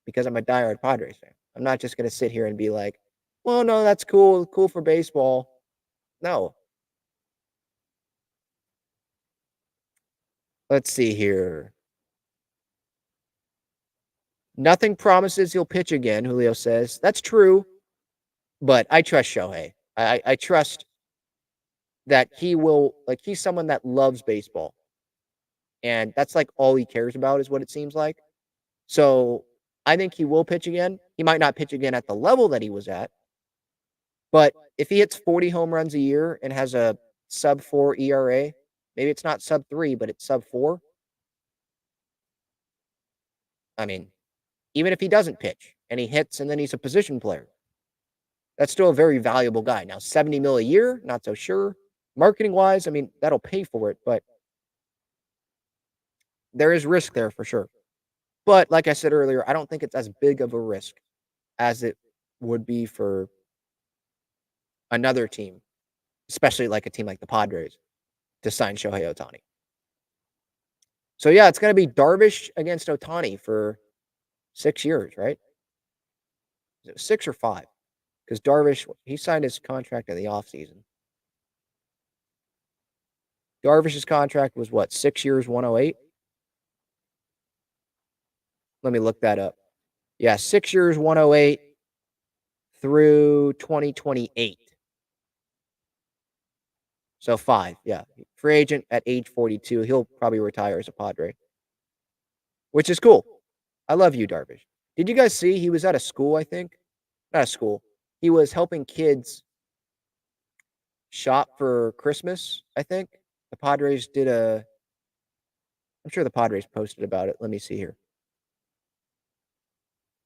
[SPEAKER 2] because I'm a diehard Padres fan. I'm not just going to sit here and be like, well, no, that's cool for baseball. No. Let's see here. Nothing promises he'll pitch again, Julio says. That's true, but I trust Shohei. I trust that he will, he's someone that loves baseball. And that's all he cares about is what it seems like. So I think he will pitch again. He might not pitch again at the level that he was at, But if he hits 40 home runs a year and has a sub 4 ERA, maybe it's not sub 3, but it's sub 4. I mean, even if he doesn't pitch and he hits and then he's a position player, that's still a very valuable guy. Now, 70 mil a year, not so sure. Marketing wise, I mean, that'll pay for it, but there is risk there for sure. But like I said earlier, I don't think it's as big of a risk as it would be for another team, especially like a team like the Padres, to sign Shohei Ohtani. So yeah, it's going to be Darvish against Ohtani for 6 years, right? Is it 6 or 5? Because Darvish, he signed his contract in the offseason. Darvish's contract was what, 6 years, 108? Let me look that up. Yeah, 6 years, 108 through 2028. So 5, yeah. Free agent at age 42. He'll probably retire as a Padre, which is cool. I love you, Darvish. Did you guys see he was at a school, I think? Not a school. He was helping kids shop for Christmas, I think. The Padres did a I'm sure the Padres posted about it. Let me see here.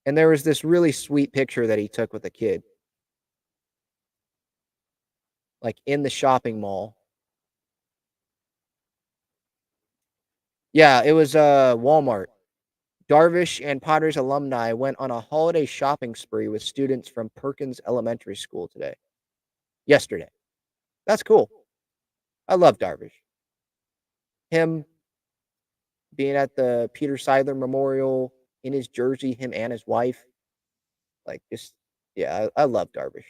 [SPEAKER 2] And there was this really sweet picture that he took with a kid, like in the shopping mall. Yeah, it was Walmart. Darvish and Padres alumni went on a holiday shopping spree with students from Perkins Elementary School yesterday. That's cool. I love Darvish. Him being at the Peter Seidler Memorial in his jersey, him and his wife. Like, just, yeah, I love Darvish.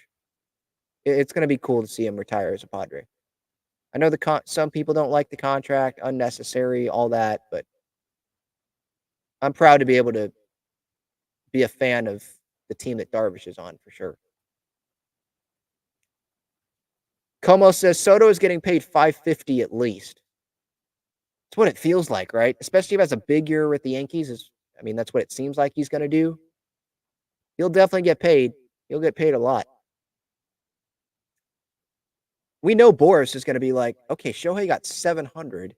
[SPEAKER 2] It's going to be cool to see him retire as a Padre. I know some people don't like the contract, unnecessary, all that, but I'm proud to be able to be a fan of the team that Darvish is on for sure. Como says Soto is getting paid $550 at least. That's what it feels like, right? Especially if he has a big year with the Yankees. That's what it seems like he's going to do. He'll definitely get paid. He'll get paid a lot. We know Boris is going to be like, okay, Shohei got 700,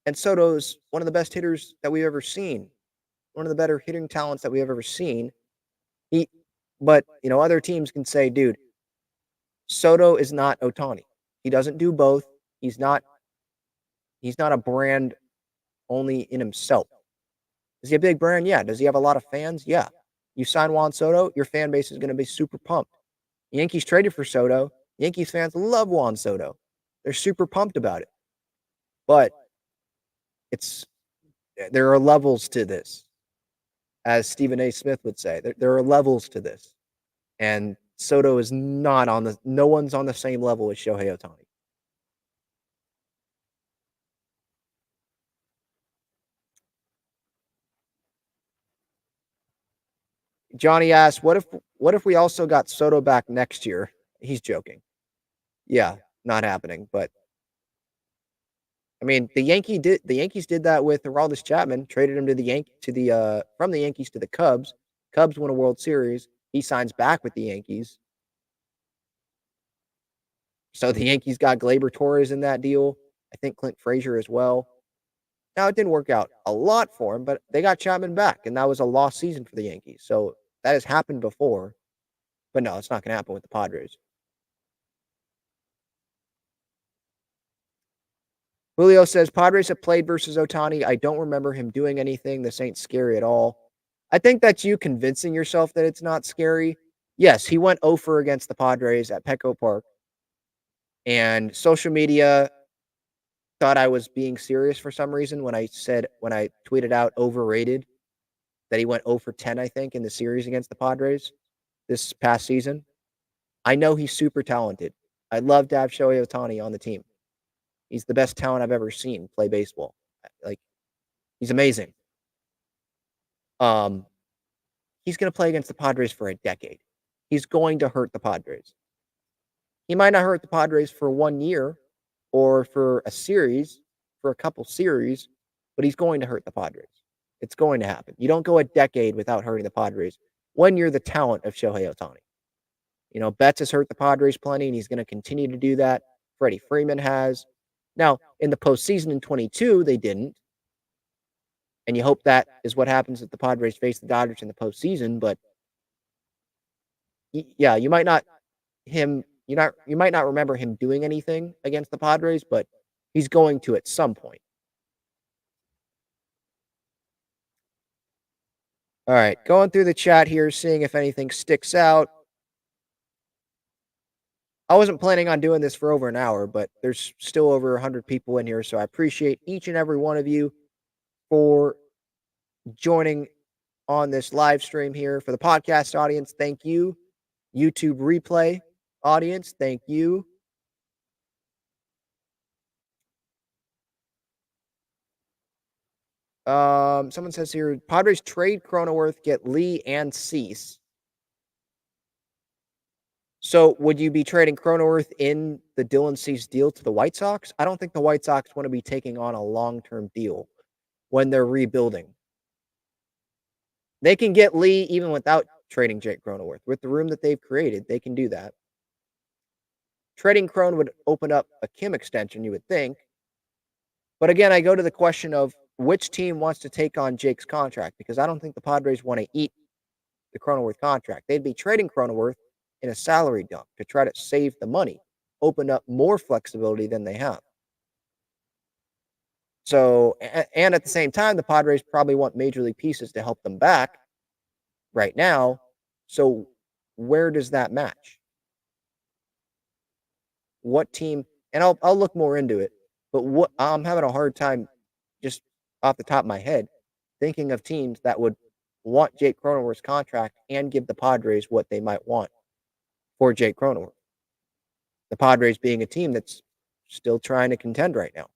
[SPEAKER 2] and Soto's one of the best hitters that we've ever seen, one of the better hitting talents that we've ever seen. But other teams can say, dude, Soto is not Ohtani. He doesn't do both. He's not a brand only in himself. Is he a big brand? Yeah. Does he have a lot of fans? Yeah. You sign Juan Soto, your fan base is going to be super pumped. The Yankees traded for Soto. Yankees fans love Juan Soto. They're super pumped about it. But there are levels to this. As Stephen A. Smith would say, there are levels to this. And Soto is no one's on the same level as Shohei Ohtani. Johnny asks, what if we also got Soto back next year? He's joking. Yeah, not happening. But the Yankees did that with Aroldis Chapman, traded him from the Yankees to the Cubs. Cubs won a World Series. He signs back with the Yankees. So the Yankees got Gleyber Torres in that deal. I think Clint Frazier as well. Now, it didn't work out a lot for him, but they got Chapman back, and that was a lost season for the Yankees. So that has happened before. But no, it's not going to happen with the Padres. Julio says, Padres have played versus Ohtani. I don't remember him doing anything. This ain't scary at all. I think that's you convincing yourself that it's not scary. Yes, he went 0 against the Padres at Petco Park. And social media thought I was being serious for some reason when I tweeted out overrated, that he went 0 for 10, I think, in the series against the Padres this past season. I know he's super talented. I'd love to have Shohei Ohtani on the team. He's the best talent I've ever seen play baseball. Like, he's amazing. He's going to play against the Padres for a decade. He's going to hurt the Padres. He might not hurt the Padres for 1 year or for a couple series, but he's going to hurt the Padres. It's going to happen. You don't go a decade without hurting the Padres when you're the talent of Shohei Ohtani. Betts has hurt the Padres plenty, and he's going to continue to do that. Freddie Freeman has. Now, in the postseason in 22, they didn't. And you hope that is what happens if the Padres face the Dodgers in the postseason. But yeah, you might not remember him doing anything against the Padres, but he's going to at some point. All right, going through the chat here, seeing if anything sticks out. I wasn't planning on doing this for over an hour, but there's still over 100 people in here, so I appreciate each and every one of you for joining on this live stream here. For the podcast audience, thank you. YouTube replay audience, thank you. Someone says here, Padres trade Cronenworth, get Lee and Cease. So would you be trading Cronenworth in the Dylan Cease deal to the White Sox? I don't think the White Sox want to be taking on a long-term deal when they're rebuilding. They can get Lee even without trading Jake Cronenworth. With the room that they've created, they can do that. Trading Cron would open up a Kim extension, you would think. But again, I go to the question of which team wants to take on Jake's contract, because I don't think the Padres want to eat the Cronenworth contract. They'd be trading Cronenworth in a salary dump to try to save the money, open up more flexibility than they have. So, and at the same time, the Padres probably want major league pieces to help them back right now. So where does that match? What team? And I'll look more into it. But what I'm having a hard time just off the top of my head thinking of teams that would want Jake Cronenworth's contract and give the Padres what they might want for Jake Cronenworth. The Padres being a team that's still trying to contend right now.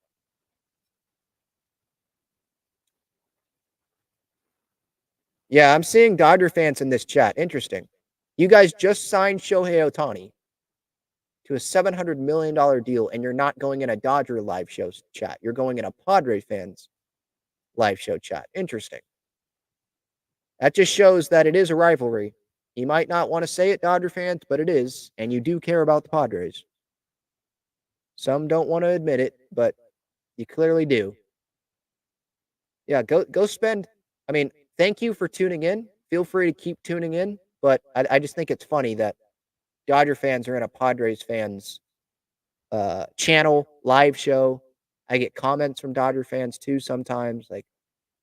[SPEAKER 2] Yeah, I'm seeing Dodger fans in this chat. Interesting. You guys just signed Shohei Ohtani to a $700 million deal, and you're not going in a Dodger live show chat. You're going in a Padres fans live show chat. Interesting. That just shows that it is a rivalry. You might not want to say it, Dodger fans, but it is, and you do care about the Padres. Some don't want to admit it, but you clearly do. Yeah, go spend. I mean, thank you for tuning in. Feel free to keep tuning in, but I just think it's funny that Dodger fans are in a Padres fans channel live show. I get comments from Dodger fans too sometimes. Like,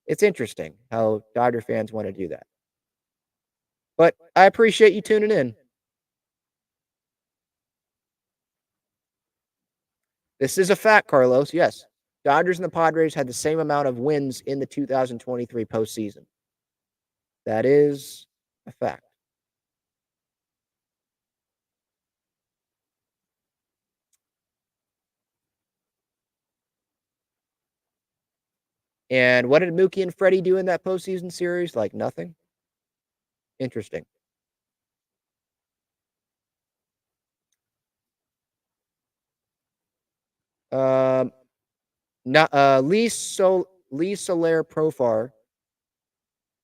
[SPEAKER 2] it's interesting how Dodger fans want to do that. But I appreciate you tuning in. This is a fact, Carlos. Yes. Dodgers and the Padres had the same amount of wins in the 2023 postseason. That is a fact. And what did Mookie and Freddie do in that postseason series? Like nothing. Interesting. Lee Soler Profar.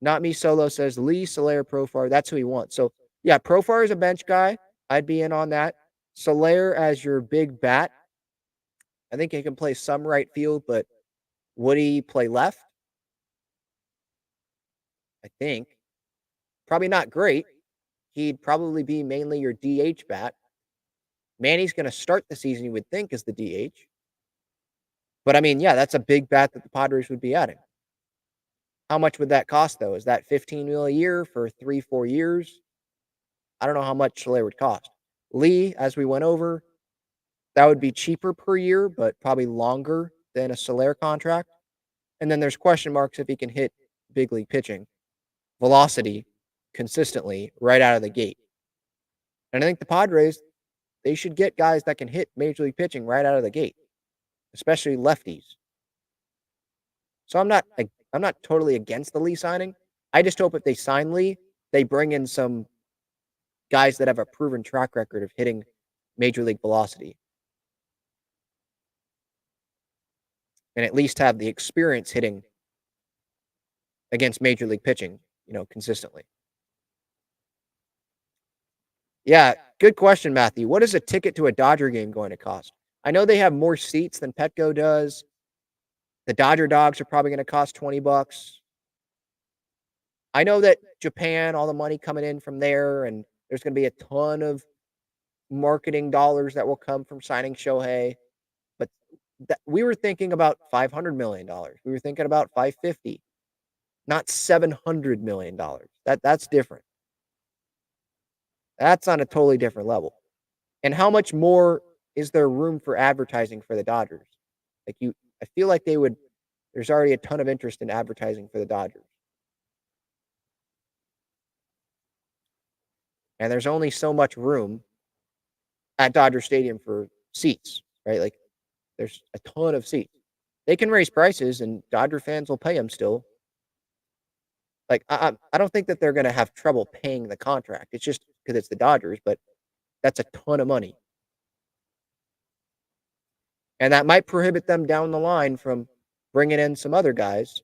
[SPEAKER 2] Not me solo says Lee Soler Profar. That's who he wants. So yeah, Profar is a bench guy. I'd be in on that. Soler as your big bat. I think he can play some right field, but would he play left? I think. Probably not great. He'd probably be mainly your DH bat. Manny's going to start the season, you would think, as the DH. But I mean, yeah, that's a big bat that the Padres would be adding. How much would that cost, though? Is that $15 million a year for 3-4 years? I don't know how much Soler would cost. Lee, as we went over, that would be cheaper per year, but probably longer than a Soler contract. And then there's question marks if he can hit big league pitching velocity consistently right out of the gate. And I think the Padres, they should get guys that can hit major league pitching right out of the gate, especially lefties. So I'm not totally against the Lee signing. I just hope if they sign Lee, they bring in some guys that have a proven track record of hitting major league velocity. And at least have the experience hitting against major league pitching, consistently. Yeah, good question, Matthew. What is a ticket to a Dodger game going to cost? I know they have more seats than Petco does. The Dodger dogs are probably going to cost $20. I know that Japan, all the money coming in from there, and there's going to be a ton of marketing dollars that will come from signing Shohei. But we were thinking about $500 million. We were thinking about 550, not $700 million. That's different. That's on a totally different level. And how much more is there room for advertising for the Dodgers? I feel like there's already a ton of interest in advertising for the Dodgers. And there's only so much room at Dodger Stadium for seats, right? Like there's a ton of seats. They can raise prices and Dodger fans will pay them still. Like I don't think that they're going to have trouble paying the contract. It's just because it's the Dodgers, but that's a ton of money. And that might prohibit them down the line from bringing in some other guys.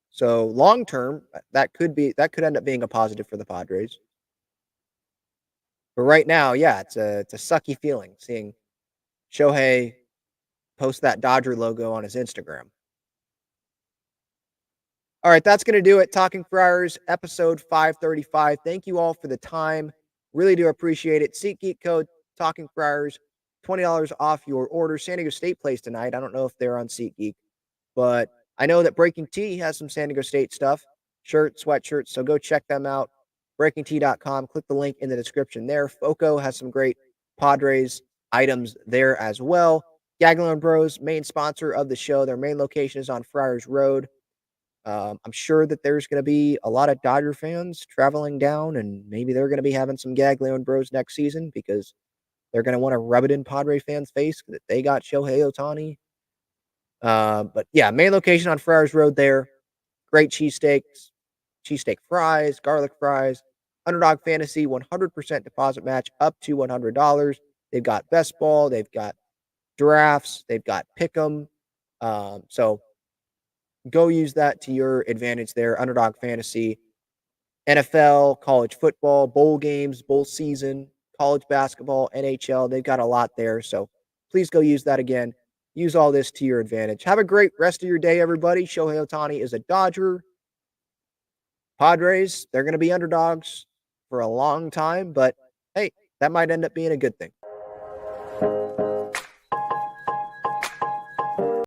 [SPEAKER 2] So long term, that could end up being a positive for the Padres. But right now, yeah, it's a sucky feeling seeing Shohei post that Dodger logo on his Instagram. All right, that's going to do it. Talking Friars, episode 535. Thank you all for the time. Really do appreciate it. SeatGeek code Talking Friars, $20 off your order. San Diego State plays tonight. I don't know if they're on SeatGeek, but I know that Breaking Tea has some San Diego State stuff, shirts, sweatshirts. So go check them out. BreakingT.com. Click the link in the description there. Foco has some great Padres items there as well. Gaglione Bros, main sponsor of the show. Their main location is on Friars Road. I'm sure that there's going to be a lot of Dodger fans traveling down, and maybe they're going to be having some Gaglione Bros next season because they're going to want to rub it in Padre fans' face that they got Shohei Ohtani. But yeah, main location on Friars Road there. Great cheesesteaks, cheesesteak fries, garlic fries. Underdog Fantasy 100% deposit match up to $100. They've got best ball, they've got drafts, they've got pick'em. So go use that to your advantage there. Underdog Fantasy, NFL, college football, bowl games, bowl season, college basketball, NHL. They've got a lot there. So please go use that again. Use all this to your advantage. Have a great rest of your day, everybody. Shohei Ohtani is a Dodger. Padres, they're going to be underdogs for a long time, but hey, that might end up being a good thing.